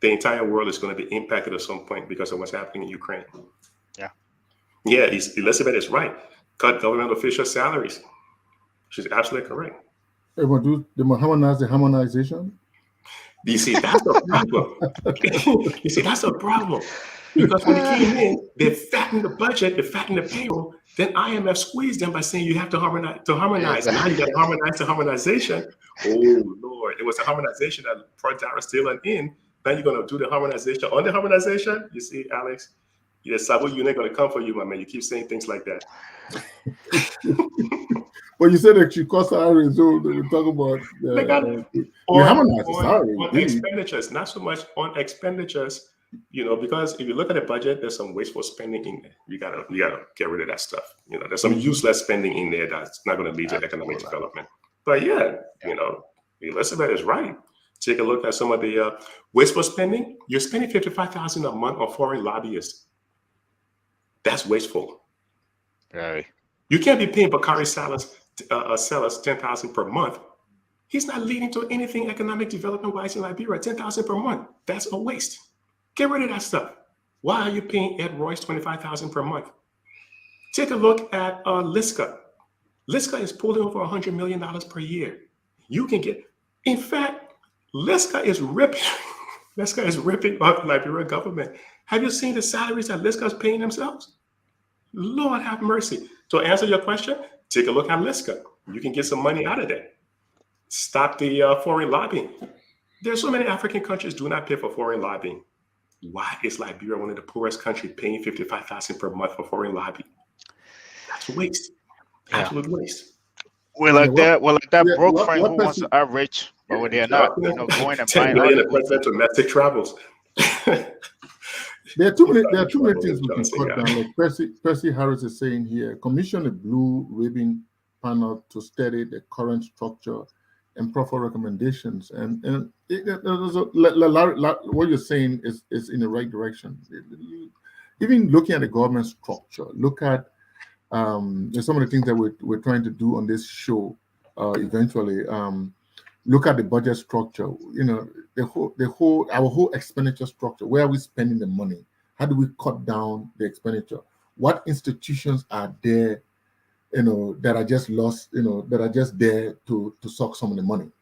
S3: the entire world is going to be impacted at some point because of what's happening in Ukraine. Yeah, Elizabeth is right. Cut government official salaries. She's absolutely correct.
S1: They want to do the harmonization?
S3: You see, that's the problem. Because when they came in, they fattened the budget, they fattened the payroll. Then IMF squeezed them by saying you have to harmonize.
S2: Exactly.
S3: Now you got to harmonize the harmonization. Oh Lord, it was the harmonization that brought Dara Stillen in. Now you're going to do the harmonization on the harmonization. You see, Alex, Yeah, Sabu unit gonna come for you, my man. You keep saying things like that.
S1: But you said that you cost salary, so we talk about
S3: They got
S1: we harmonize the salary.
S3: on
S1: Really.
S3: expenditures, not so much on expenditures, because if you look at the budget, there's some wasteful spending in there. You gotta get rid of that stuff. There's some useless spending in there that's not going to lead to economic development. But yeah, Elizabeth is right. Take a look at some of the wasteful spending. You're spending $55,000 a month on foreign lobbyists. That's wasteful.
S2: Very.
S3: You can't be paying Bakari sellers $10,000 per month. He's not leading to anything economic development wise in Liberia. $10,000 per month. That's a waste. Get rid of that stuff. Why are you paying Ed Royce $25,000 per month? Take a look at Liska. Liska is pulling over $100 million per year. You can get, in fact, Liska is ripping off the Liberian government. Have you seen the salaries that Liska is paying themselves? Lord have mercy. To answer your question, take a look at Liska. You can get some money out of that. Stop the foreign lobbying. There's so many African countries do not pay for foreign lobbying. Why is Liberia one of the poorest countries paying $55,000 per month for foreign lobbying? That's waste. Absolute waste.
S2: We're like that broke
S1: what
S2: friend who wants to outrage, but they're not, going and buying all the
S3: good things. Domestic travels.
S1: There are too many things we can cut down. Like Percy Harris is saying here, commission a blue ribbon panel to study the current structure and proffer recommendations. And what you're saying is in the right direction. Even looking at the government structure, look at there's some of the things that we're trying to do on this show. Eventually, look at the budget structure. Our whole expenditure structure. Where are we spending the money? How do we cut down the expenditure? What institutions are there, that are just lost, that are just there to suck some of the money?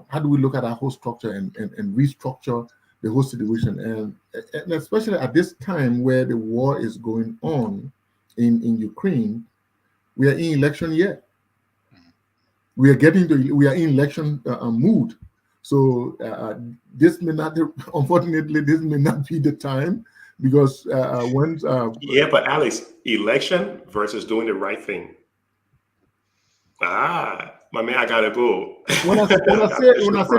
S1: How do we look at our whole structure and restructure the whole situation? And especially at this time where the war is going on in Ukraine, we are in election year. We are in election mood. So this may not, unfortunately, this may not be the time, because
S3: but Alex, election versus doing the right thing. My man, I gotta go.
S1: When I say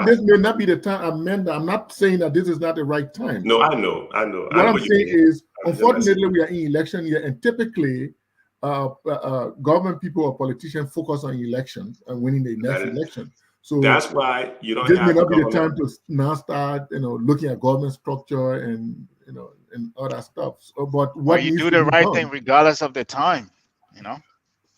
S1: this may not be the time, I'm not saying that this is not the right time.
S3: No, I know.
S1: What I'm saying is, unfortunately, we are in election year, and typically, government people or politicians focus on election and winning the next election. So
S3: that's why you don't.
S1: This may not be the time to now start, looking at government structure and and all that stuff. So, but what
S2: you do the right thing regardless of the time,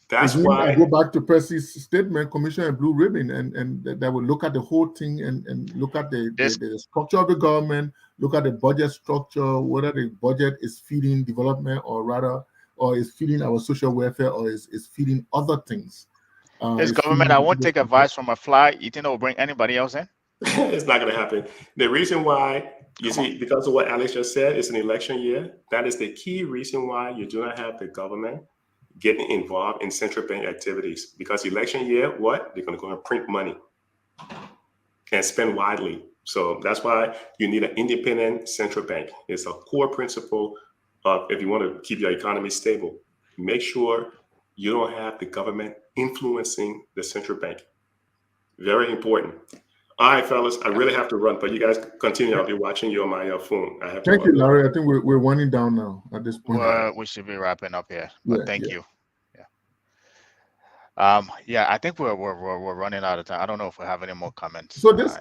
S3: That's
S1: again,
S3: why
S1: I go back to Percy's statement, commission a blue ribbon, and that will look at the whole thing and look at the structure of the government, look at the budget structure, whether the budget is feeding development or is feeding our social welfare, or is feeding other things.
S2: This government, I won't take advice from a fly. You think it will bring anybody else in?
S3: It's not going to happen. The reason why, because of what Alex just said, it's an election year. That is the key reason why you do not have the government getting involved in central bank activities. Because election year, what? They're going to go and print money and spend widely. So that's why you need an independent central bank. It's a core principle of, if you want to keep your economy stable, make sure you don't have the government influencing the central bank. Very important. All right, fellas, I really have to run, but you guys continue. I'll be watching you on my phone.
S1: Thank you, Larry. I think we're winding down now at this point.
S2: We should be wrapping up here. But thank you. I think we're running out of time. I don't know if we have any more comments.
S1: So this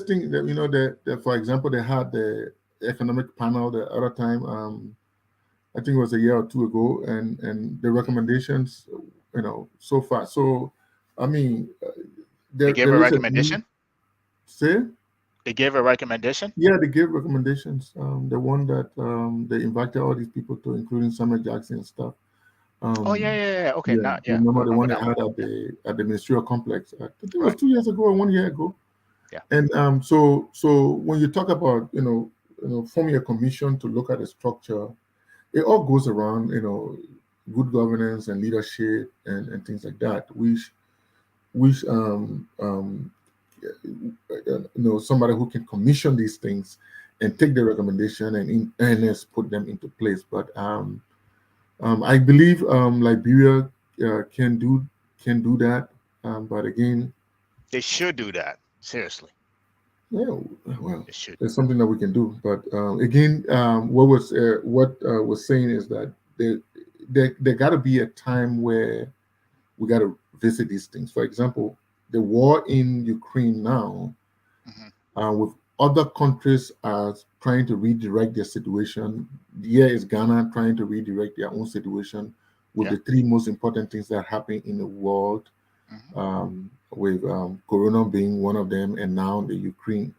S1: thing that that for example, they had the economic panel the other time. I think it was a year or two ago, and the recommendations, so far. So, I mean,
S2: they gave a recommendation.
S1: They
S2: gave a recommendation.
S1: Yeah, they gave recommendations. The one that they invited all these people to, including Samuel Jackson and stuff.
S2: Okay.
S1: Remember the one they had at the ministerial complex? I think it was 2 years ago or 1 year ago.
S2: Yeah.
S1: And so when you talk about forming a commission to look at the structure, it all goes around good governance and leadership and things like that, which somebody who can commission these things and take the recommendation and in earnest put them into place. But I believe Liberia can do that. But again,
S2: They should do that. Seriously,
S1: yeah, well,
S2: they should.
S1: there's something that we can do. But again, what was saying is that there got to be a time where we got to visit these things. For example, the war in Ukraine now,
S2: Hmm.
S1: with other countries are trying to redirect their situation. Here is Ghana trying to redirect their own situation with
S2: Yeah.
S1: the three most important things that happen in the world,
S2: Hmm.
S1: with Corona being one of them, and now the Ukraine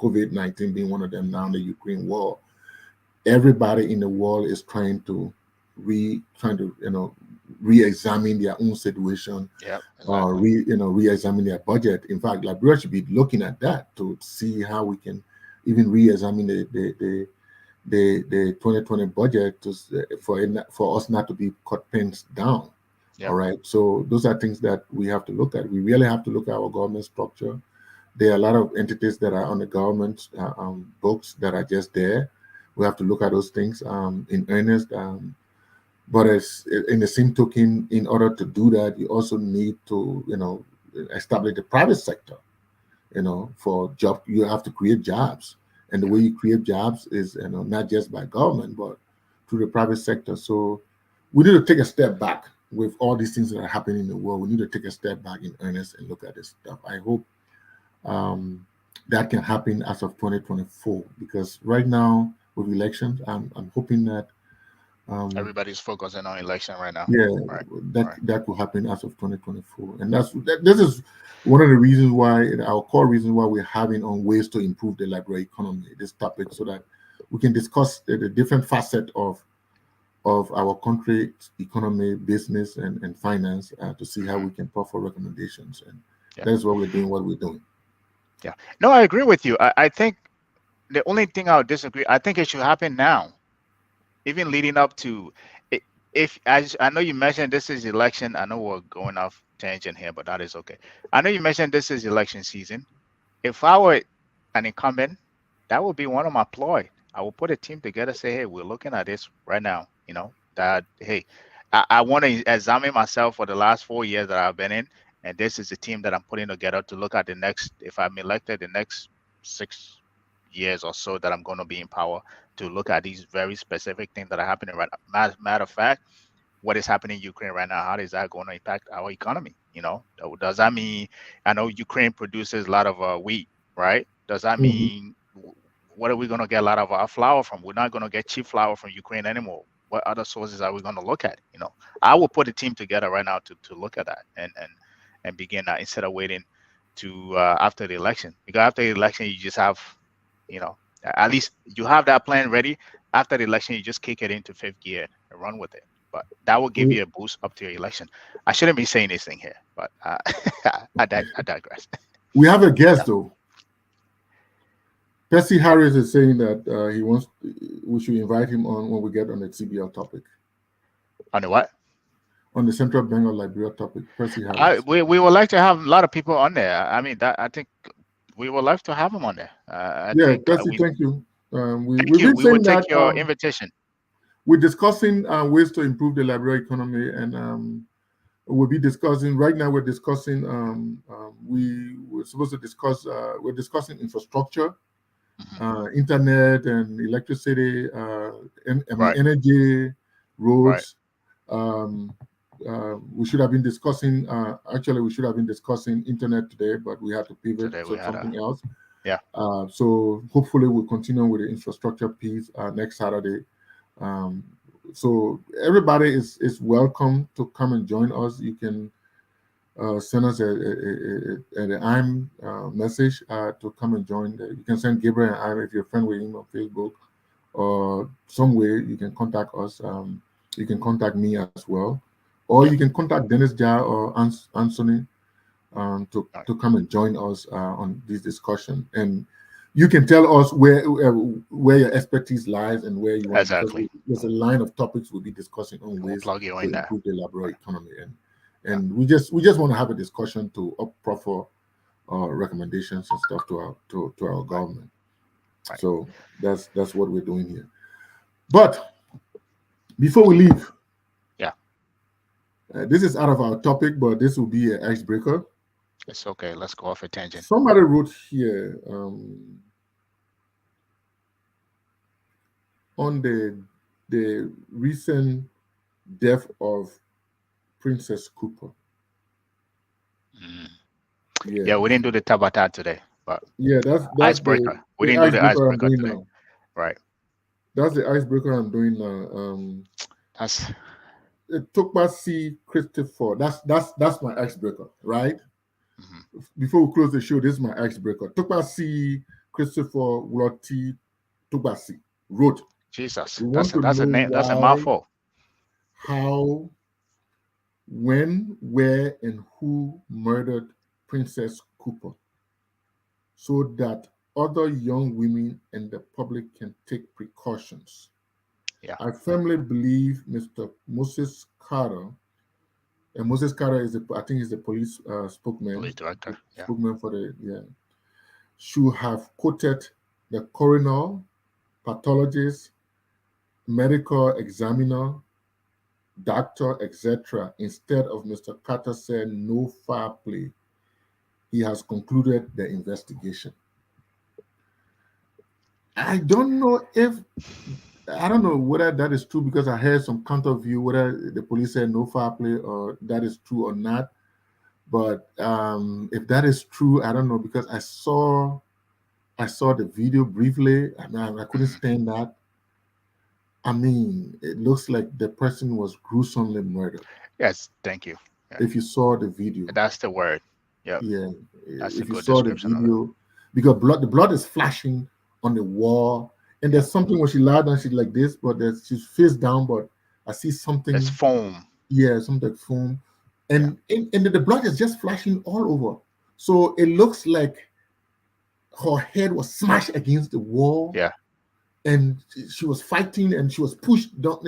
S1: COVID-19 being one of them. Now the Ukraine war. Everybody in the world is trying to re-examine their own situation,
S2: Yeah.
S1: or
S2: Exactly.
S1: re-examine their budget. In fact, Liberia should be looking at that to see how we can even re-examine the 2020 budget for us not to be cut pins down. All
S2: Yep.
S1: right. So those are things that we have to look at. We really have to look at our government structure. There are a lot of entities that are on the government books that are just there. We have to look at those things in earnest. But as in the same token, in order to do that, you also need to, establish the private sector. For job, you have to create jobs, and the
S2: Yeah.
S1: way you create jobs is, not just by government, but through the private sector. So we need to take a step back with all these things that are happening in the world. We need to take a step back in earnest and look at this stuff. I hope that can happen as of 2024, because right now with elections, I'm hoping that um,
S2: Everybody's focusing on election right now.
S1: yeah,
S2: Right.
S1: that
S2: Right.
S1: that could happen as of 2024, and this is one of the reasons why, our core reasons why we're having on ways to improve the library economy. This topic, so that we can discuss the different facet of our country's economy, business, and finance, to see how
S2: Hmm.
S1: we can offer recommendations, and
S2: Yeah.
S1: that is what we're doing. What we're doing.
S2: Yeah. No, I agree with you. I think the only thing I would disagree, I think it should happen now, even leading up to it. If as I know you mentioned this is election, I know we're going off tangent here, but that is okay. I know you mentioned this is election season. If I were an incumbent, that would be one of my ploy. I will put a team together, say, hey, we're looking at this right now. That hey, I want to examine myself for the last 4 years that I've been in, and this is the team that I'm putting together to look at the next, if I'm elected, the next 6 years or so that I'm going to be in power, to look at these very specific things that are happening right now. Matter of fact, what is happening in Ukraine right now, how is that going to impact our economy? Does that mean, I know Ukraine produces a lot of wheat, right? Does that
S1: Mhm.
S2: mean, what are we going to get a lot of our flour from? We're not going to get cheap flour from Ukraine anymore. What other sources are we going to look at? I will put a team together right now to look at that, and begin that, instead of waiting to after the election. Because after the election, you just have, you know, at least you have that plan ready. After the election, you just kick it into fifth gear and run with it. But that will give
S1: we,
S2: you a boost up to your election. I shouldn't be saying this thing here, but I digress.
S1: we have a guest though. Percy Harris is saying that he wants we should invite him on when we get on the CBL topic,
S2: On the what?
S1: on the Central Bank of Liberia topic. Percy Harris.
S2: We would like to have a lot of people on there. I mean, that I think we would like to have them on there. I
S1: Yeah,
S2: think
S1: Percy,
S2: we
S1: thank you.
S2: thank
S1: We've
S2: you.
S1: been
S2: We will
S1: saying that
S2: take your invitation.
S1: we're discussing ways to improve the library economy, and we'll be discussing right now. We're discussing we're supposed to discuss we're discussing infrastructure,
S2: Hmm.
S1: internet and electricity,
S2: Right,
S1: energy,
S2: right.
S1: roads. Um, we should have been discussing. Actually, we should have been discussing internet today, but we had to pivot
S2: Today we
S1: to
S2: had
S1: something else.
S2: yeah.
S1: So hopefully, we'll continue with the infrastructure piece next Saturday. Um, so everybody is welcome to come and join us. You can send us an IM message to come and join. You can send Gabriel and I if you're a friend with him on Facebook, or some way you can contact us. You can contact me as well, or you
S2: Yep.
S1: can contact Dennis Jar or Anthony
S2: All right.
S1: to come and join us on this discussion. And you can tell us where your expertise lies and where you want to, because
S2: Exactly.
S1: there's a line of topics we'll be discussing on
S2: We'll
S1: ways
S2: plug you
S1: to
S2: in there.
S1: improve the library
S2: Right.
S1: economy, and
S2: Yeah.
S1: we just want to have a discussion to proffer recommendations and stuff to our
S2: Right.
S1: government.
S2: Right.
S1: So that's what we're doing here. But before we leave,
S2: Yeah.
S1: this is out of our topic, but this will be an icebreaker.
S2: It's okay. Let's go off a tangent.
S1: Somebody wrote here on the recent death of Princess Cooper.
S2: Mm.
S1: Yeah,
S2: Yeah, we didn't do the tabata today, but
S1: yeah, that's
S2: icebreaker. We
S1: the
S2: didn't do the
S1: icebreaker I'm
S2: icebreaker
S1: doing
S2: today.
S1: now.
S2: Right.
S1: That's the icebreaker I'm doing now.
S2: That's
S1: Tokpasi Christopher. That's my icebreaker, right?
S2: mhm.
S1: Before we close the show, this is my icebreaker. Tokpasi Christopher Wuloti Tokpasi wrote.
S2: Jesus.
S1: We want to
S2: That's a
S1: know
S2: name. That's a
S1: why,
S2: mouthful.
S1: how, when, where, and who murdered Princess Cooper, so that other young women and the public can take precautions.
S2: Yeah.
S1: I firmly believe Mr. Moses Carter, and Moses Carter is I think he's the police
S2: Police
S1: spokesman,
S2: director. Yeah.
S1: for the should have quoted the coroner, pathologist, medical examiner, doctor, etc. Instead of Mr. Carter said no foul play. He has concluded the investigation. I don't know whether that is true because I heard some counter view whether the police said no foul play or that is true or not. But if that is true, I don't know because I saw the video briefly. I mean, I couldn't stand that. I mean, it looks like the person was gruesomely murdered.
S2: Yes. Thank you. Yeah.
S1: If you saw the video,
S2: That's the word. Yeah.
S1: yeah,
S2: That's a
S1: if you
S2: good
S1: saw the
S2: description of it.
S1: video, because the blood is flashing on the wall, and there's something when she lied down, she's like this, but she's face down, but I see something.
S2: It's foam.
S1: Yeah, something like foam, and the blood is just flashing all over. So it looks like her head was smashed against the wall.
S2: Yeah.
S1: And she was fighting, and she was pushed down.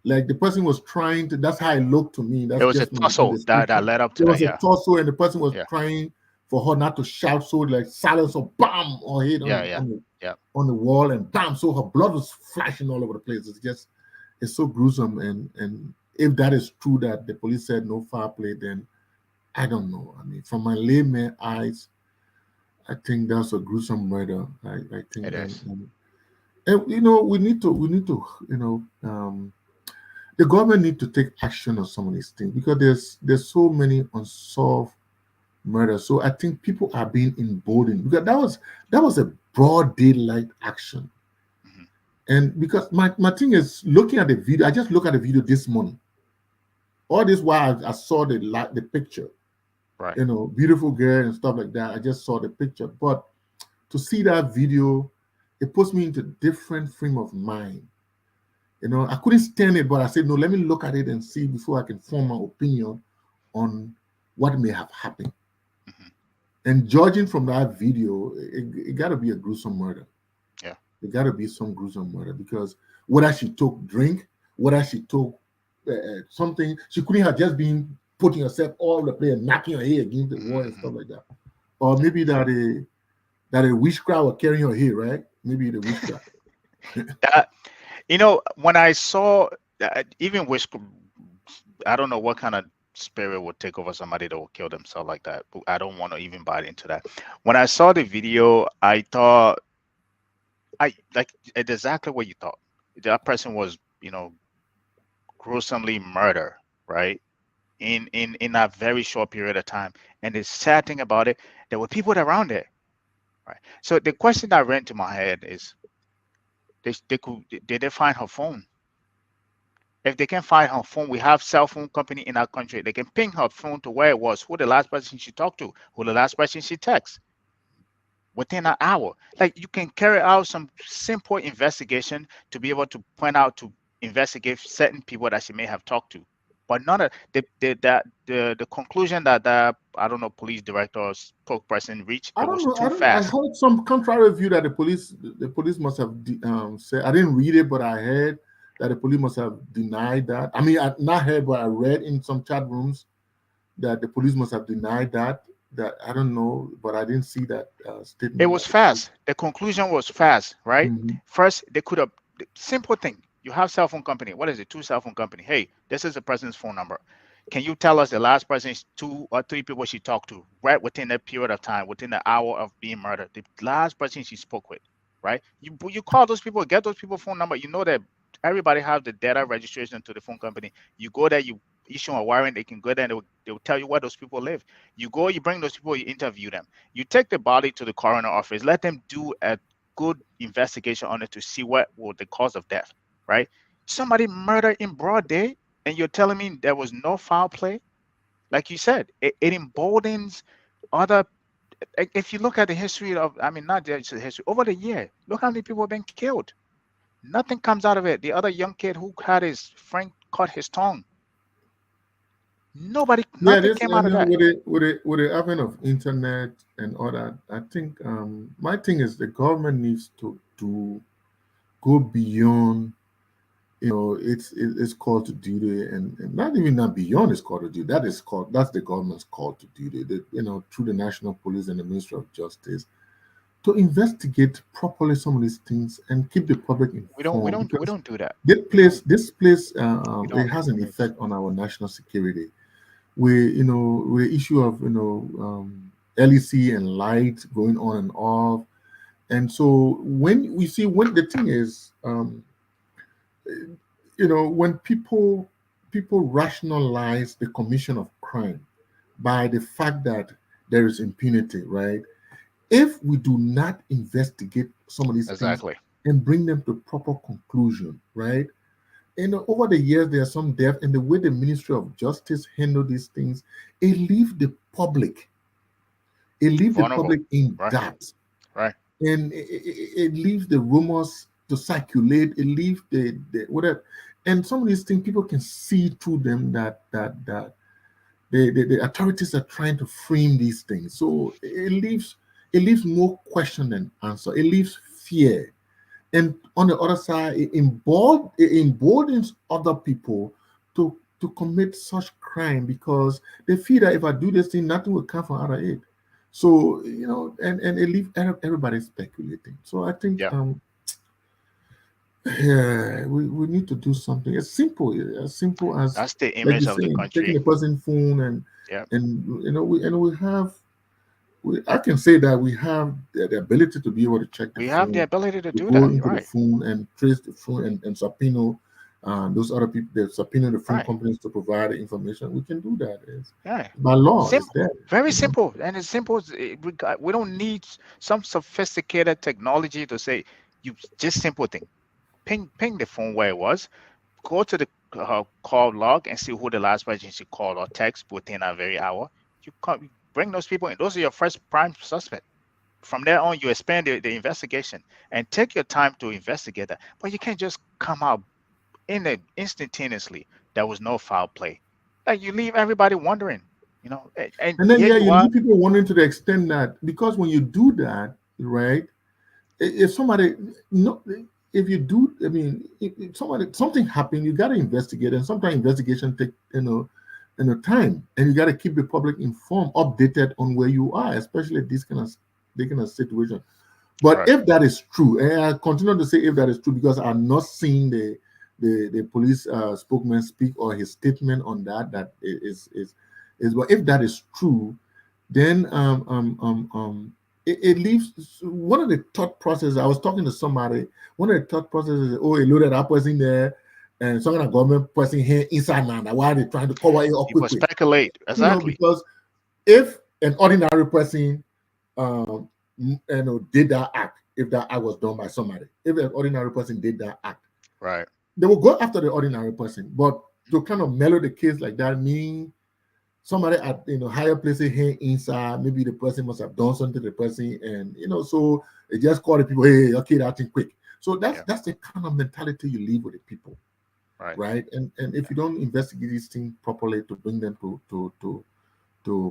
S1: Like the person was trying to. That's how it looked to me. That's
S2: It was a
S1: just my
S2: tussle that
S1: description.
S2: led up to
S1: There
S2: that.
S1: was a
S2: Yeah.
S1: tussle, and the person was
S2: Yeah.
S1: trying for her not to shout, so like silence or bam or hit
S2: Yeah.
S1: on the wall, and bam, so her blood was flashing all over the place. It's so gruesome, and if that is true that the police said no foul play, then I don't know. I mean, from my layman eyes, I think that's a gruesome murder. I think
S2: It is.
S1: and we need to the government need to take action on some of these things because there's so many unsolved murders. So I think people are being emboldened because that was a broad daylight action.
S2: Mhm.
S1: And because my thing is looking at the video, I just looked at the video this morning. All this while I saw the picture,
S2: Right.
S1: Beautiful girl and stuff like that. I just saw the picture, but to see that video, it puts me into a different frame of mind. I couldn't stand it, but I said, no, let me look at it and see before I can form my opinion on what may have happened.
S2: Mhm.
S1: And judging from that video, it got to be a gruesome murder.
S2: Yeah.
S1: It got to be some gruesome murder because whether she took drink, whether she took something, she couldn't have just been putting herself all over the place and knocking her head against the wall and stuff like that. Or maybe that a witchcraft was carrying her head, right? Maybe the witchcraft.
S2: That when I saw even wish, I don't know what kind of spirit would take over somebody that will kill themselves like that. But I don't want to even buy into that. When I saw the video, I thought I like exactly what you thought. That person was, gruesomely murdered, right? In a very short period of time. And the sad thing about it, there were people around it, right? So the question that ran to my head is, did they find her phone? If they can find her phone, we have cell phone company in our country. They can ping her phone to where it was, who the last person she talked to, who the last person she texted within an hour. Like you can carry out some simple investigation to be able to point out to investigate certain people that she may have talked to. But none of the conclusion that the I don't know police director or spokesperson reached,
S1: I
S2: it
S1: don't
S2: was
S1: know.
S2: too
S1: I
S2: fast.
S1: heard some contrary view that the police must have said. I didn't read it, but I heard that the police must have denied that. I mean, I not heard, but I read in some chat rooms that the police must have denied that. that I don't know, but I didn't see that
S2: It
S1: statement.
S2: was fast. The conclusion was fast, right?
S1: Mhm.
S2: First, they could have simple thing. You have cell phone company. What is it? Two cell phone company. Hey, this is the president's phone number. Can you tell us the last person, two or three people she talked to, right within that period of time, within the hour of being murdered? The last person she spoke with, right? You call those people, get those people phone number. You know that everybody have the data registration to the phone company. You go there, you issue a warrant. They can go there and they will tell you where those people live. You go, you bring those people, you interview them. You take the body to the coroner office, let them do a good investigation on it to see what was the cause of death, right? Somebody murdered in broad day, and you're telling me there was no foul play? Like you said, it emboldens other. If you look at the history of, I mean, not just the history, over the year, look how many people have been killed. Nothing comes out of it. The other young kid who had his friend cut his tongue.
S1: Yeah,
S2: Nothing
S1: this
S2: came out of that.
S1: with the advent of internet and all that, I think my thing is the government needs to go beyond. It's called to duty, and not even not beyond its call to duty. That's the government's call to duty. Through the national police and the Ministry of Justice to investigate properly some of these things and keep the public
S2: We don't we
S1: informed
S2: don't we
S1: because
S2: don't do that.
S1: this place
S2: We
S1: it
S2: don't.
S1: has an
S2: It's,
S1: effect on our national security. With the issue of LEC and light going on and off, and so when the thing is, when people rationalize the commission of crime by the fact that there is impunity, right? If we do not investigate some of these things
S2: exactly.
S1: and bring them to proper conclusion, right? Over the years, there are some depth in the way the Ministry of Justice handle these things. It leaves the public, it leaves the
S2: Vulnerable.
S1: public in
S2: Right.
S1: doubt,
S2: Right.
S1: and it leaves the rumors to circulate. It leaves the whatever, and some of these things people can see through them that the authorities are trying to frame these things. So it leaves more question than answer. It leaves fear, and on the other side, it emboldens other people to commit such crime because they feel that if I do this thing, nothing will come from out of it. So and it leaves everybody speculating. So I think
S2: Yeah.
S1: yeah, we need to do something as simple as,
S2: That's the
S1: like
S2: image
S1: you're
S2: of the
S1: saying, taking
S2: country.
S1: the person's phone
S2: Yeah.
S1: and I can say that we have the ability to be able to check the
S2: We have the
S1: phone,
S2: ability to
S1: to
S2: do
S1: go
S2: that.
S1: into the
S2: Right.
S1: phone and trace the phone and subpoena those other people, that subpoena the phone
S2: Right.
S1: companies to provide the information. We can do that. It's
S2: Yeah.
S1: by law. It's
S2: Simple.
S1: there.
S2: Very
S1: You know.
S2: simple. And it's simple. We don't need some sophisticated technology to say you just simple thing. Ping the phone where it was. Go to the call log and see who the last person you called or text within a very hour. You bring those people in. Those are your first prime suspect. From there on, you expand the investigation and take your time to investigate that. But you can't just come out in it instantaneously. There was no foul play. Like you leave everybody wondering, and
S1: And then
S2: here
S1: yeah,
S2: you
S1: you
S2: are.
S1: leave people wondering to the extent that because when you do that, right? If somebody no if you do, I mean, if something happened, you got to investigate, and sometimes investigation take time, and you got to keep the public informed, updated on where you are, especially this kind of situation. But
S2: Right.
S1: if that is true, and I continue to say if that is true because I'm not seeing the police spokesman speak or his statement on that is but if that is true, then it leaves one of the thought processes. I was talking to somebody. One of the thought processes is, oh, a loaded that person there, and some kind of government person here inside now. Why are they trying to cover it up
S2: People
S1: quickly?
S2: speculate. Exactly.
S1: Because if an ordinary person um, did that act, if that act was done by somebody, if an ordinary person did that act,
S2: Right.
S1: they will go after the ordinary person. But to kind of mellow the case like that, mean somebody at higher places here inside, maybe the person must have done something to the person, and so they just call the people, hey, okay, that thing quick. So that's
S2: Yeah.
S1: that's the kind of mentality you leave with the people,
S2: Right.
S1: right? And if you don't investigate these things properly to bring them to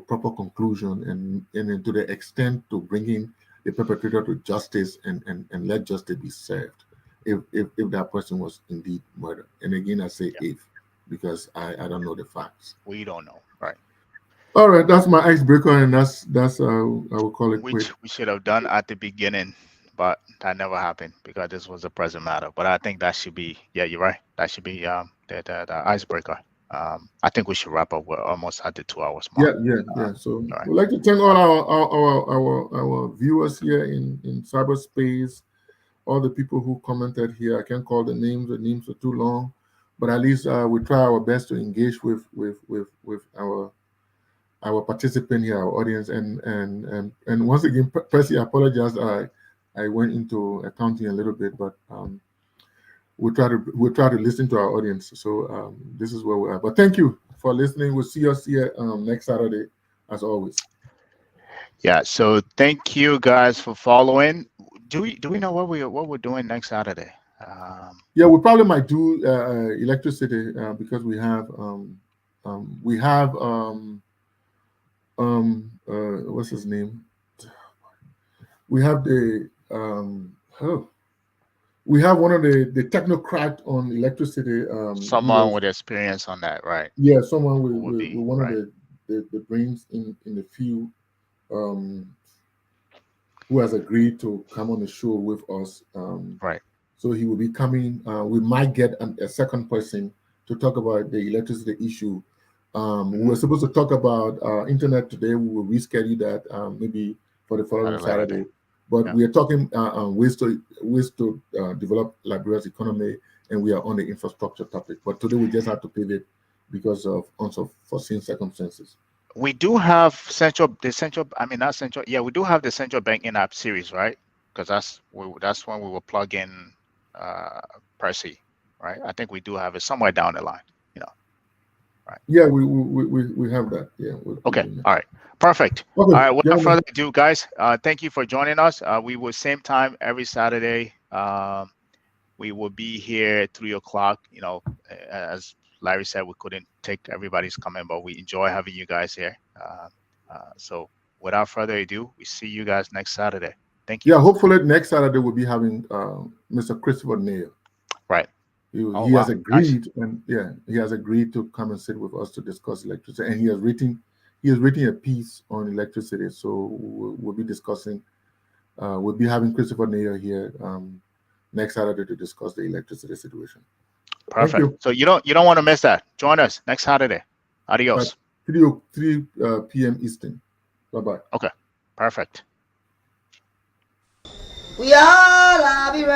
S1: proper conclusion and then to the extent to bringing the perpetrator to justice and let justice be served if that person was indeed murdered. And again, I say
S2: Yeah.
S1: if because I don't know the facts.
S2: We don't know. Right.
S1: All right, that's my icebreaker, and that's I will call it quit.
S2: which we should have done at the beginning, but that never happened because this was a present matter. But I think that should be, yeah, you're right. That should be the icebreaker. I think we should wrap up. We're almost at the 2 hours mark.
S1: Yeah. So
S2: All right.
S1: we'd like to thank all our viewers here in cyberspace, all the people who commented here. I can't call the names are too long, but at least we try our best to engage with our participant here, our audience, and once again, Percy, I apologize. I went into accounting a little bit, but we'll try to listen to our audience. So this is where we are. But thank you for listening. We'll see us here next Saturday, as always.
S2: Yeah. So thank you guys for following. Do we know what we're doing next Saturday?
S1: Yeah, we probably might do electricity because we have what's his name? We have the we have one of the technocrat on electricity.
S2: Someone with experience on that, right?
S1: Yeah, someone with one
S2: right.
S1: of the brains in the field, who has agreed to come on the show with us.
S2: Right.
S1: So he will be coming. We might get a second person to talk about the electricity issue. We were supposed to talk about internet today. We will reschedule that maybe for the following Saturday. But we are talking ways to develop Liberia's economy, and we are on the infrastructure topic. But today we just have to pivot because of unforeseen circumstances.
S2: We do have the central. I mean, not central. Yeah, we do have the central banking app series, right? Because that's when we will plug in Percy, right? I think we do have it somewhere down the line, right?
S1: Yeah, we have that. Yeah.
S2: Okay. All right. Perfect.
S1: Okay.
S2: All right. Without further ado, guys, thank you for joining us. We will same time every Saturday. We will be here at 3:00. As Larry said, we couldn't take everybody's comment, but we enjoy having you guys here. So without further ado, we see you guys next Saturday. Thank you.
S1: Yeah, hopefully next Saturday we'll be having Mr. Christopher Nair.
S2: Right.
S1: He has agreed, and he has agreed to come and sit with us to discuss electricity. And he has written a piece on electricity. So we'll be discussing. We'll be having Christopher Nair here next Saturday to discuss the electricity situation.
S2: Perfect. So you don't want to miss that. Join us next Saturday. Adios.
S1: 3 p.m. Eastern. Bye-bye.
S2: Okay. Perfect.
S5: We are Liberian.